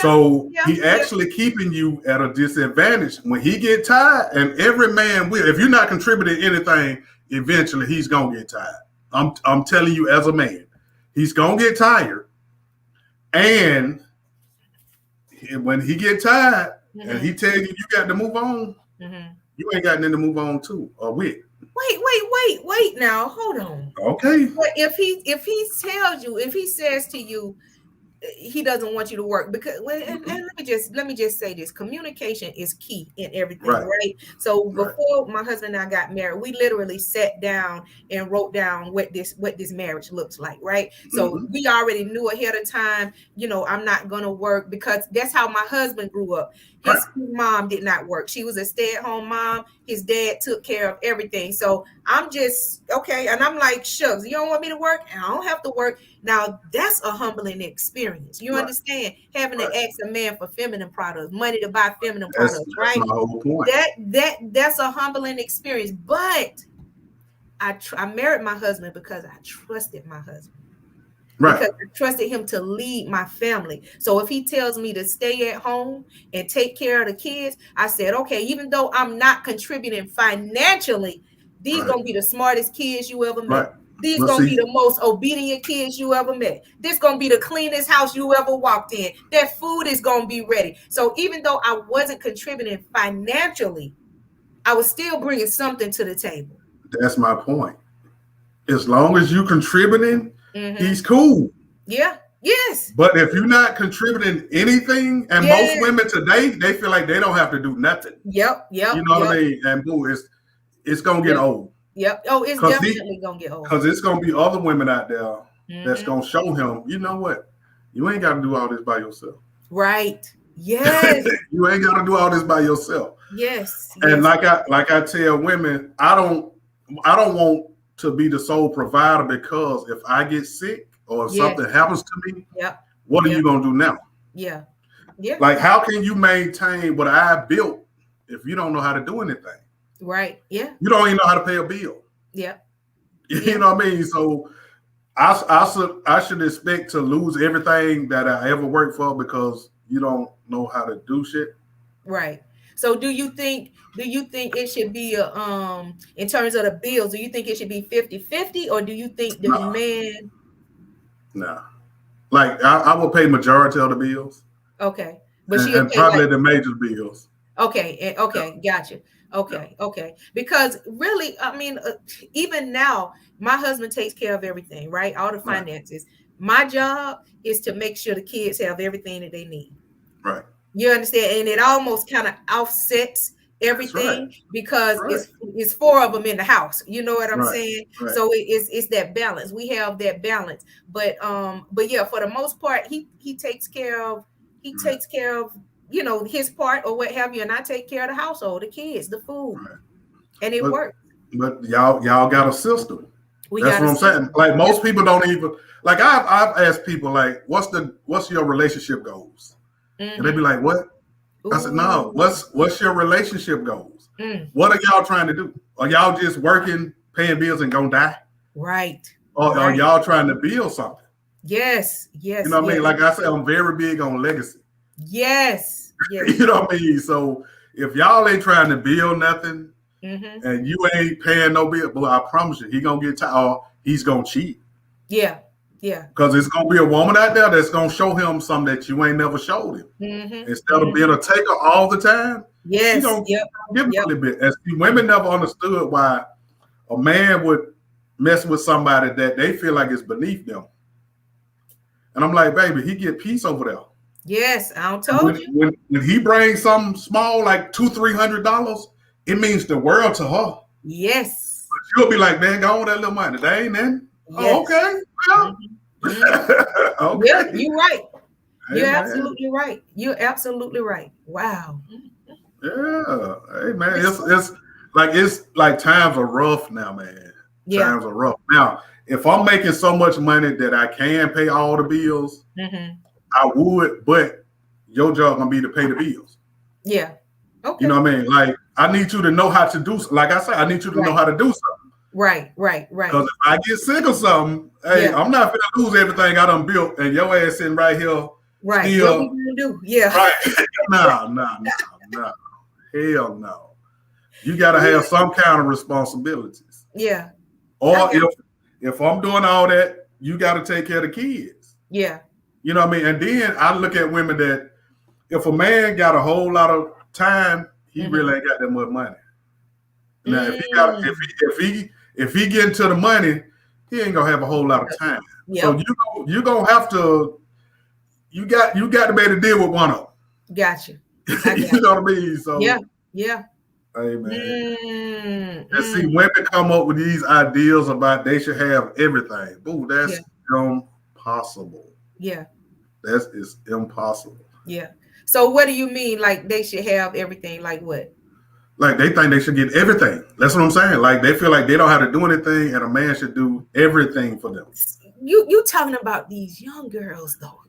So he actually keeping you at a disadvantage. When he get tired, and every man will, if you're not contributing anything, eventually he's gonna get tired. I'm telling you, as a man, he's gonna get tired. And when he get tired and he tell you got to move on, you ain't got nothing to move on to or with. Wait now, hold on. Okay. But if he tells you, if he says to you, he doesn't want you to work, because and let me just say this: communication is key in everything, right? So before my husband and I got married, we literally sat down and wrote down what this marriage looks like, right? So we already knew ahead of time, you know, I'm not gonna work, because that's how my husband grew up. His mom did not work. She was a stay-at-home mom. His dad took care of everything. So I'm just okay, and I'm like, shucks, you don't want me to work, and I don't have to work. Now that's a humbling experience. You understand? Having to ask a man for feminine products, money to buy feminine products, right? That's my whole point. That's a humbling experience. But I married my husband because I trusted my husband. Because I trusted him to lead my family. So if he tells me to stay at home and take care of the kids, I said, okay, even though I'm not contributing financially, these gonna be the smartest kids you ever met. These gonna be the most obedient kids you ever met. This gonna be the cleanest house you ever walked in. That food is gonna be ready. So even though I wasn't contributing financially, I was still bringing something to the table. That's my point. As long as you contributing, he's cool. Yeah. Yes. But if you're not contributing anything, and most women today, they feel like they don't have to do nothing. Yep. You know what I mean? And boo, it's gonna get old. Yep. Oh, it's definitely gonna get old. Because it's gonna be other women out there that's gonna show him, you know what? You ain't gotta do all this by yourself. Right. Yes. You ain't gotta do all this by yourself. Yes. And like I tell women, I don't want to be the sole provider, because if I get sick or if something happens to me, what are you gonna do now? Yeah. Like, how can you maintain what I built if you don't know how to do anything? Right. Yeah. You don't even know how to pay a bill. Yeah. You know what I mean? So I should expect to lose everything that I ever worked for because you don't know how to do shit. Right. So do you think it should be in terms of the bills, do you think it should be 50-50, or do you think the man? No. Like I will pay majority of the bills. Okay. But and probably the major bills. Okay. Okay. Gotcha. Okay. Okay. Because really, I mean, even now, my husband takes care of everything, right? All the finances. My job is to make sure the kids have everything that they need. Right. You understand? And it almost kind of offsets everything because it's 4 of them in the house. You know what I'm saying? Right. So it's that balance. We have that balance. But yeah, for the most part, he takes care of you know, his part or what have you, and I take care of the household, the kids, the food, and it works. But y'all got a system. That's what I'm saying. Like most people don't even like. I've asked people like, what's your relationship goals? And they be like, what? I said, no. What's your relationship goals? What are y'all trying to do? Are y'all just working, paying bills, and gonna die? Right. or y'all trying to build something. Yes. You know what I mean? Like I said, I'm very big on legacy. Yes. You know what I mean? So if y'all ain't trying to build nothing and you ain't paying no bill, but I promise you, he gonna get tired or he's gonna cheat. Yeah. Because it's gonna be a woman out there that's gonna show him something that you ain't never showed him. Instead of being a taker all the time, she gonna give him a little bit. And see, women never understood why a man would mess with somebody that they feel like is beneath them. And I'm like, baby, he get peace over there. Yes, I don't told you. When he brings something small like $200-300, it means the world to her. Yes. But she'll be like, man, go on that little money. That ain't nothing. Yes. Oh, okay. Well, okay. Yeah, you're right. You're absolutely right. You're absolutely right. Wow. Yeah. Hey man, it's like times are rough now, man. Yeah. Times are rough. Now, if I'm making so much money that I can pay all the bills, I would, but your job gonna be to pay the bills. Yeah. Okay. You know what I mean? Like, I need you to know how to do. Like I said, I need you to know how to do something. Right. Because if I get sick of something, hey, I'm not gonna lose everything I done built, and your ass sitting right here. Right. Still, what we gonna do? Yeah. Right. No. Hell no. You gotta have some kind of responsibilities. Yeah. Or if I'm doing all that, you gotta take care of the kids. Yeah. You know what I mean? And then I look at women that if a man got a whole lot of time, he really ain't got that much money. Now, if he get into the money, he ain't gonna have a whole lot of time. Yep. So you gonna have to you got to be able to deal with one of them. Gotcha. You know what I mean? So yeah. Hey man. And see, women come up with these ideas about they should have everything. Boo, that's impossible. Yeah. That is impossible. Yeah. So what do you mean? Like they should have everything? Like what? Like they think they should get everything. That's what I'm saying. Like they feel like they don't have to do anything, and a man should do everything for them. You talking about these young girls though?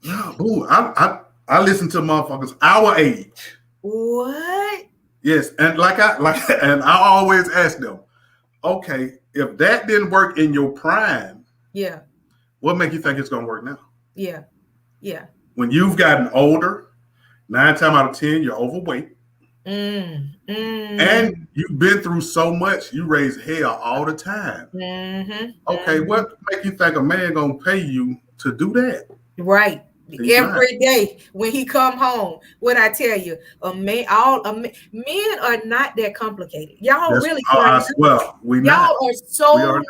Yeah, boo. I listen to motherfuckers our age. What? Yes, and and I always ask them, okay, if that didn't work in your prime, what make you think it's gonna work now? Yeah. When you've gotten older, 9 times out of 10, you're overweight. And you've been through so much, you raise hell all the time. Okay, what make you think a man gonna pay you to do that? Right. Every day when he come home, what I tell you, men are not that complicated. Y'all really y'all are so not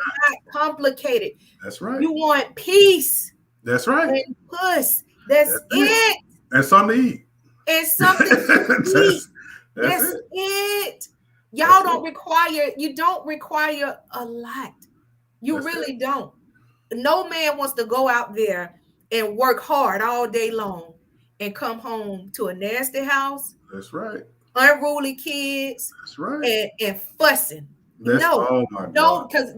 complicated. That's right. You want peace. That's right. And puss. That's it. And something to eat. And something to eat. That's it. Y'all don't require a lot. You really don't. No man wants to go out there and work hard all day long and come home to a nasty house. That's right. Unruly kids. That's right. And fussing. Oh my God. Because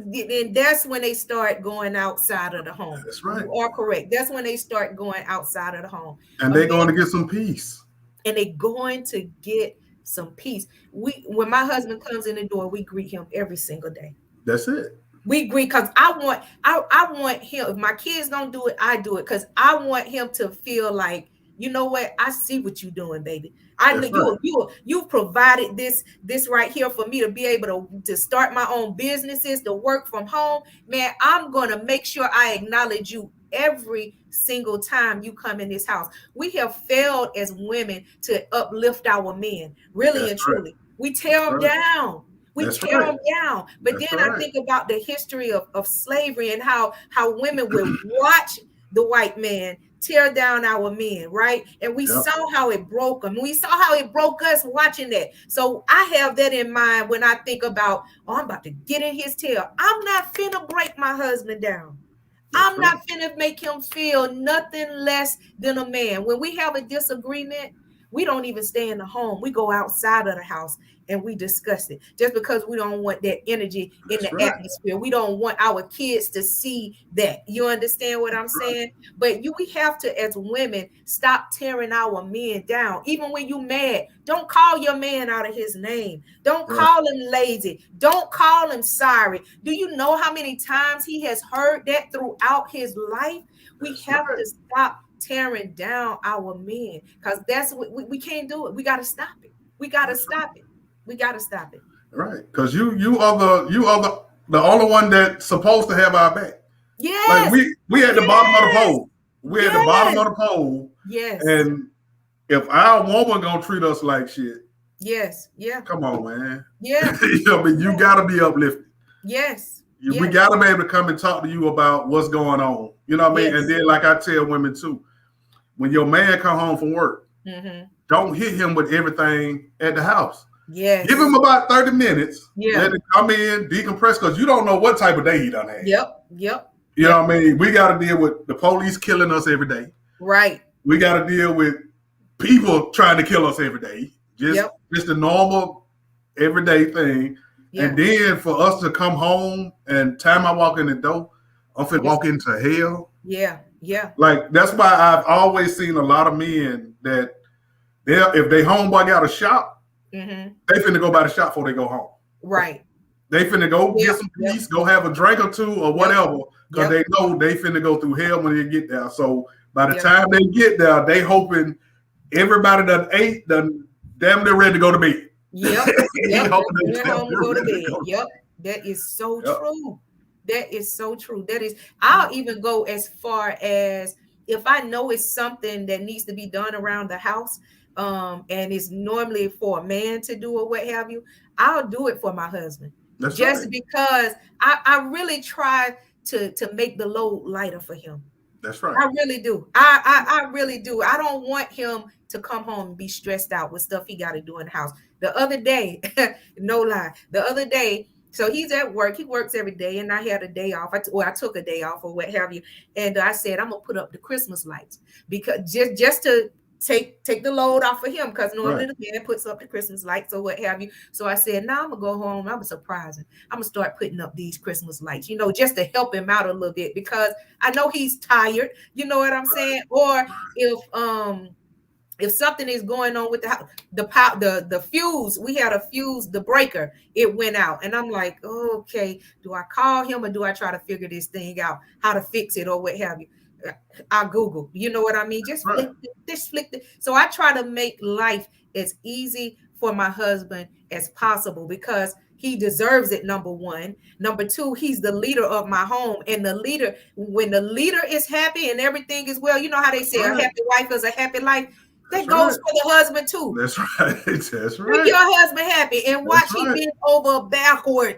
that's when they start going outside of the home. That's right. You are correct. That's when they start going outside of the home. And they're going to get some peace. And they're going to get some peace. When my husband comes in the door, we greet him every single day. That's it. We agree because I want him. If my kids don't do it, I do it because I want him to feel like, you know what, I see what you're doing, baby. You provided this right here for me to be able to start my own businesses, to work from home. Man, I'm gonna make sure I acknowledge you every single time you come in this house. We have failed as women to uplift our men, really and truly. We tear them down. We tear them down. But then I think about the history of slavery and how women would watch the white man tear down our men, right? And we saw how it broke them. We saw how it broke us watching that. So I have that in mind when I think about, I'm about to get in his tail. I'm not finna break my husband down. I'm not finna make him feel nothing less than a man. When we have a disagreement, we don't even stay in the home. We go outside of the house and we discuss it, just because we don't want that energy in the atmosphere. We don't want our kids to see that. You understand what I'm saying? But we have to, as women, stop tearing our men down. Even when you mad, don't call your man out of his name. Don't call him lazy. Don't call him sorry. Do you know how many times he has heard that throughout his life? We have to stop tearing down our men, because that's what we can't do it. We got to stop it. We got to stop it. We got to stop it. Right, because you are the only one that's supposed to have our back. Yes. Like we at the bottom of the pole. We at the bottom of the pole. Yes. And if our woman gonna treat us like shit, yes, yeah. Come on, man. Yeah. You know, but you gotta be uplifted. Yes. We gotta be able to come and talk to you about what's going on. You know what I mean? And then, like I tell women too, when your man come home from work, don't hit him with everything at the house. Yes. Give him about 30 minutes. Yeah. Let him come in, decompress, because you don't know what type of day he done had. Yep. You know what I mean? We got to deal with the police killing us every day. Right. We got to deal with people trying to kill us every day. Just a normal, everyday thing. Yeah. And then for us to come home and time I walk in the door, I'm finna walk into hell. Yeah. Like, that's why I've always seen a lot of men that if they homeboy got a shop, they finna go by the shop before they go home. Right. They finna go get some peace, go have a drink or two or whatever, because they know they finna go through hell when they get there. So by the time they get there, they hoping everybody done ate, done damn near ready to go to bed. Yep. They're home to go to bed. Yep. That is so true. That is so true. I'll even go as far as, if I know it's something that needs to be done around the house, and it's normally for a man to do or what have you, I'll do it for my husband. That's just because I really try to make the load lighter for him. That's right. I really do. I really do. I don't want him to come home and be stressed out with stuff he got to do in the house. The other day, no lie, so he's at work. He works every day, and I had a day off. I took a day off or what have you. And I said, I'm gonna put up the Christmas lights, because just to take the load off of him, because normally the man puts up the Christmas lights or what have you. So I said, now I'm gonna go home. I'm gonna surprise him. I'm gonna start putting up these Christmas lights, just to help him out a little bit, because I know he's tired. You know what I'm saying? Or if something is going on with the fuse, we had a fuse, the breaker, it went out. And I'm like, okay, do I call him or do I try to figure this thing out, how to fix it or what have you? I Google, you know what I mean? Just flick it. So I try to make life as easy for my husband as possible, because he deserves it, number one. Number two, he's the leader of my home. And when the leader is happy and everything is well, you know how they say a happy wife is a happy life. That goes for the husband too. That's right. That's right. Make your husband happy and watch him bend over backwards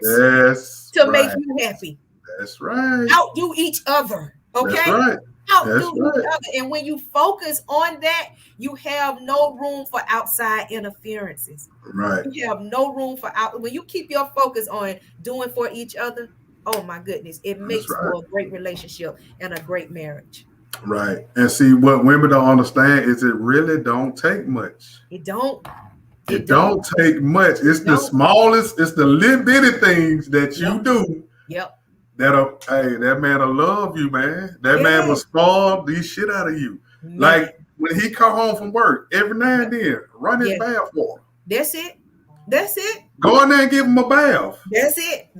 to make you happy. That's right. Outdo each other. Okay. That's right. Outdo each other. And when you focus on that, you have no room for outside interferences. Right. You have no room for when you keep your focus on doing for each other. Oh my goodness, it makes for a great relationship and a great marriage. Right. And see, what women don't understand is it really don't take much. It don't take much. It's the smallest, it's the little bitty things that you do. Yep. That man will love you, man. That man will spoil the shit out of you. Man. Like when he come home from work, every now and then, run his bath for him. That's it. Go in there and give him a bath. That's it.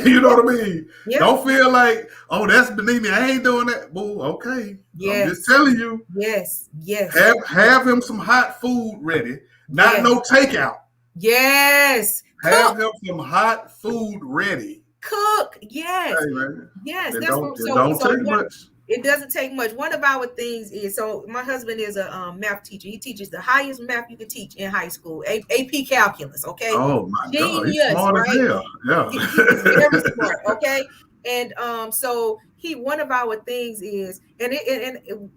You know what I mean? Yep. Don't feel like, oh, that's beneath me. I ain't doing that. Boo, okay. Yes. I'm just telling you. Yes. Have him some hot food ready. Not no takeout. Yes. Have him some hot food ready. Cook. Yes. Hey, man. Yes. It don't take much. It doesn't take much. One of our things is, so my husband is a math teacher. He teaches the highest math you can teach in high school, AP calculus. Okay. Oh my God, he's smart as hell. Yeah, he's very smart. Okay, and so one of our things is, and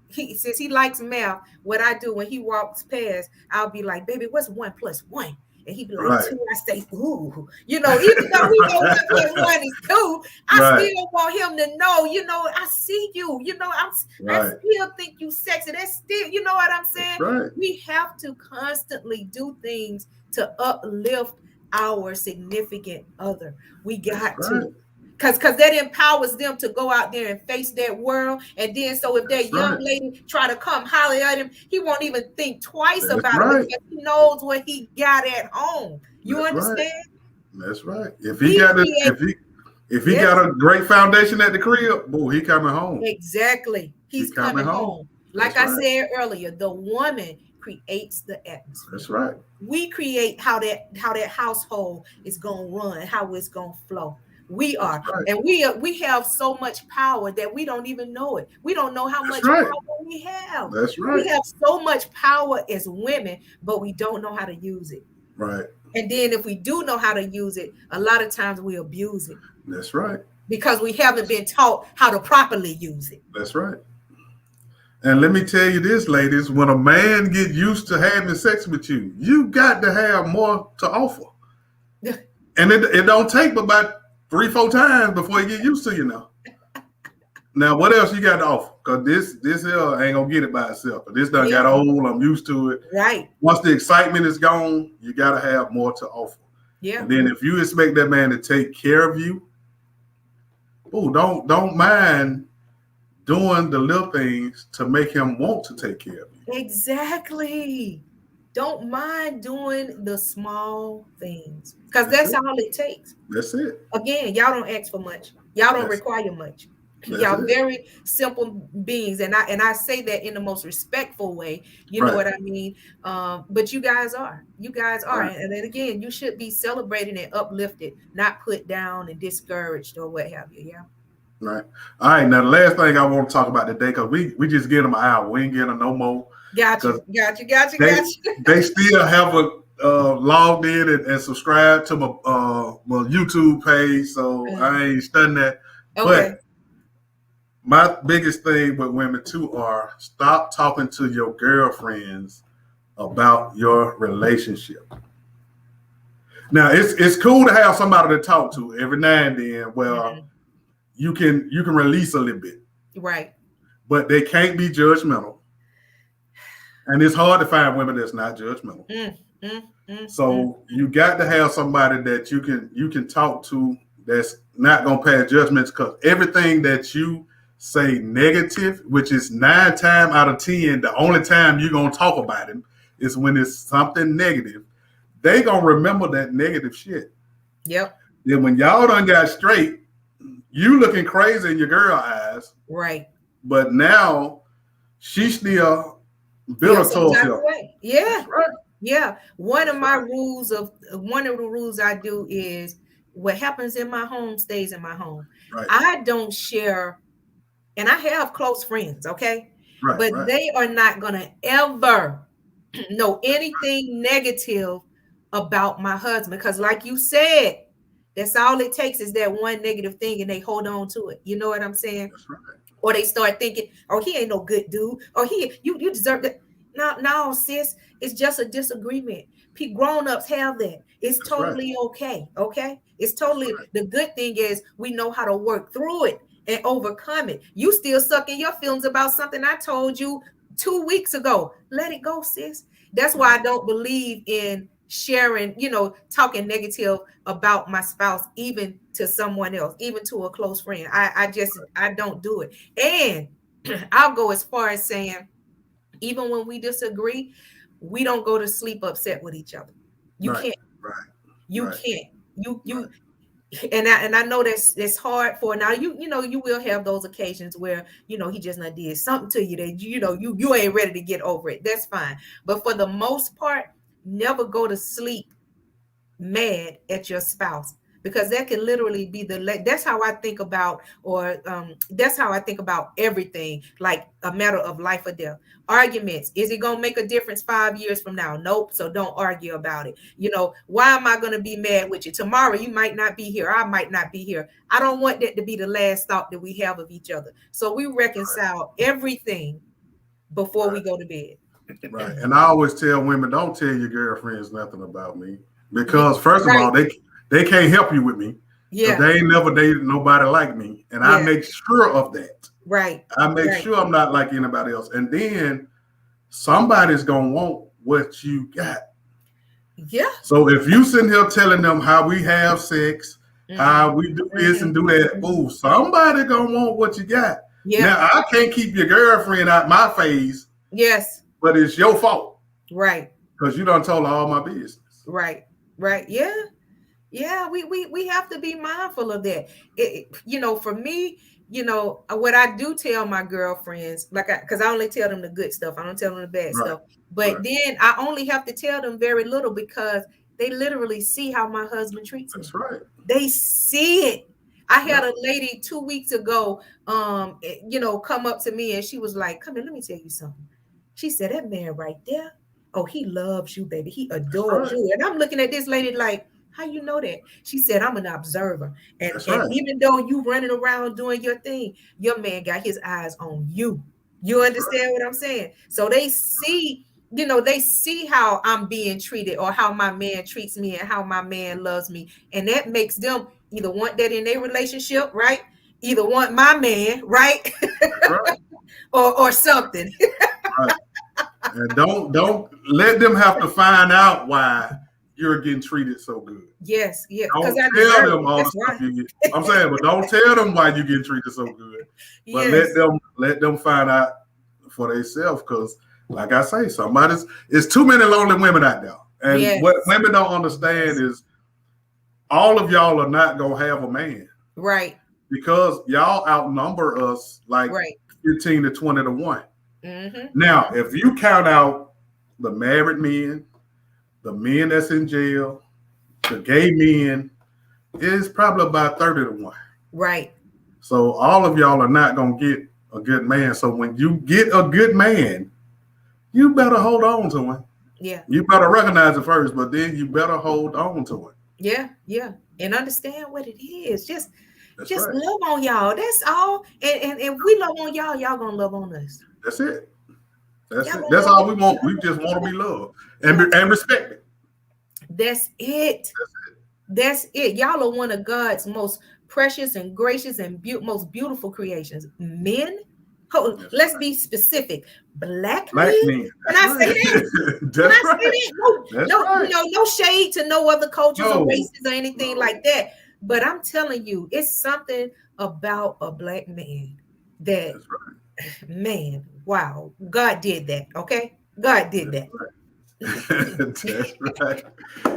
he, since he likes math, what I do when he walks past, I'll be like, baby, what's 1 + 1? and he'd be like, 2. I say, ooh, even though we know 1 + 1 is 2, I still want him to know, I see you, I still think you sexy. That's still, you know what I'm saying? We have to constantly do things to uplift our significant other. We got to. Because that empowers them to go out there and face that world. And then so if that young lady try to come holler at him, he won't even think twice about it because he knows what he got at home. You understand? That's right. If he got a great foundation at the crib, boy, he coming home. Exactly. He's coming home. Like I said earlier, the woman creates the atmosphere. That's right. We create how that household is gonna run, how it's gonna flow. We are, and we have so much power that we don't even know it. We don't know how much power we have. That's right. We have so much power as women, but we don't know how to use it. Right. And then if we do know how to use it, a lot of times we abuse it. That's right. Because we haven't been taught how to properly use it. That's right. And let me tell you this, ladies, when a man get used to having sex with you, you got to have more to offer. And it don't take but about 3-4 times before you get used to you now. Now, what else you got to offer? Because this here ain't going to get it by itself. This done got old. I'm used to it. Right. Once the excitement is gone, you got to have more to offer. Yeah. And then if you expect that man to take care of you, don't mind doing the little things to make him want to take care of you. Exactly. Don't mind doing the small things because that's all it takes. That's it. Again, y'all don't ask for much. Y'all don't require much. Y'all very simple beings, and I say that in the most respectful way. You know what I mean? But you guys are. And then again, you should be celebrated and uplifted, not put down and discouraged or what have you. Yeah. Right. All right. Now, the last thing I want to talk about today, because we just get them an hour. We ain't getting them no more. Gotcha. They still haven't logged in and subscribed to my YouTube page, so I ain't studying that. Okay. But my biggest thing with women too are stop talking to your girlfriends about your relationship. Now, it's cool to have somebody to talk to every now and then. Well, you can release a little bit, right? But they can't be judgmental. And it's hard to find women that's not judgmental. So you got to have somebody that you can talk to that's not gonna pass judgments, because everything that you say negative, which is 9 times out of 10, the only time you're gonna talk about him is when it's something negative. They gonna remember that negative shit. Yep. Then when y'all done got straight, you looking crazy in your girl eyes. Right. But now she still bitter towards him. Yeah. Right. Yeah. One of the rules I do is what happens in my home stays in my home. Right. I don't share, and I have close friends, okay? Right, but they are not gonna ever know anything negative about my husband, because like you said, that's all it takes is that one negative thing and they hold on to it. You know what I'm saying? That's right. Or they start thinking, oh, he ain't no good dude. Or you deserve that. No, sis, it's just a disagreement. Grown-ups have that. It's totally okay. Okay. It's totally the good thing is we know how to work through it and overcome it. You still sucking your feelings about something I told you 2 weeks ago. Let it go, sis. That's why I don't believe in sharing, talking negative about my spouse, even to someone else, even to a close friend. I don't do it. And I'll go as far as saying, even when we disagree, we don't go to sleep upset with each other. You can't. Right. You can't. You and I know that's hard for now. You will have those occasions where he just not did something to you that you ain't ready to get over it. That's fine. But for the most part, never go to sleep mad at your spouse, because that can literally be that's how I think about, that's how I think about everything, like a matter of life or death. Arguments, is it going to make a difference 5 years from now? Nope. So don't argue about it. Why am I going to be mad with you? Tomorrow you might not be here. I might not be here. I don't want that to be the last thought that we have of each other. So we reconcile everything before we go to bed. Right. And I always tell women, don't tell your girlfriends nothing about me. Because first of all, they can't help you with me. Yeah. They ain't never dated nobody like me. And I make sure of that. Right. I make sure I'm not like anybody else. And then somebody's going to want what you got. Yeah. So if you sitting here telling them how we have sex, how we do this and do that, ooh, somebody going to want what you got. Yeah. Now, I can't keep your girlfriend out my face. Yes. But it's your fault. Right. Because you done told all my business. Right. Right. Yeah. Yeah. We have to be mindful of that. For me, what I do tell my girlfriends, because I only tell them the good stuff. I don't tell them the bad stuff. But then I only have to tell them very little because they literally see how my husband treats me. That's right. They see it. I had a lady 2 weeks ago, come up to me and she was like, "Come here, let me tell you something." She said, "That man right there, oh, he loves you, baby. He adores you." And I'm looking at this lady like, "How you know that?" She said, "I'm an observer. And even though you running around doing your thing, your man got his eyes on you." You understand what I'm saying? So they see, they see how I'm being treated or how my man treats me and how my man loves me. And that makes them either want that in their relationship, right? Either want my man, right? or something. Right. And don't let them have to find out why you're getting treated so good. Yes, yeah. Don't tell them all the stuff you get. I'm saying, but don't tell them why you're getting treated so good. But let them find out for themselves. Because, like I say, it's too many lonely women out there. And what women don't understand is all of y'all are not gonna have a man. Right. Because y'all outnumber us like 15 to 20 to 1. Now, if you count out the married men, the men that's in jail, the gay men, it's probably about 30 to 1. Right. So all of y'all are not going to get a good man. So when you get a good man, you better hold on to him. Yeah. You better recognize it first, but then you better hold on to it. Yeah, yeah. And understand what it is. Just love on y'all. That's all. And if we love on y'all, y'all going to love on us. That's it. That's it. That's all we want. We just want to be loved and respected. That's it. That's it. Y'all are one of God's most precious and gracious and most beautiful creations. Men, let's be specific. Black men. Can I say that? Can I say that? No shade to no other cultures or races or anything like that. But I'm telling you, it's something about a black man that, man, wow, God did that. Okay, God did that. That's right.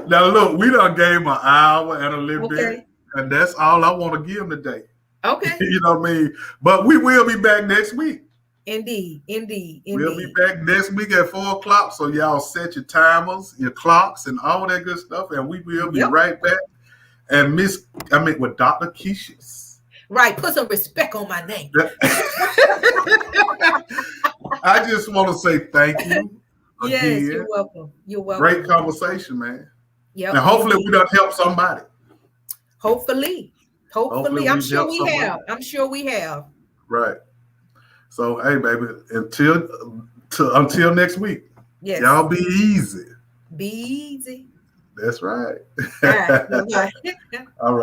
Now look, we done gave him an hour and a little bit, and that's all I want to give him today. Okay. You know what I mean? But we will be back next week. Indeed. We'll be back next week at 4:00. So y'all set your timers, your clocks, and all that good stuff, and we will be right back. And with Dr. Keshius. Right, put some respect on my name. I just want to say thank you. Yes, you're welcome. You're welcome. Great conversation, man. Yep. And hopefully we done help somebody. Hopefully. I'm sure we have. I'm sure we have. Right. So hey, baby, until next week. Yes. Y'all be easy. Be easy. That's right. All right. Bye-bye. All right.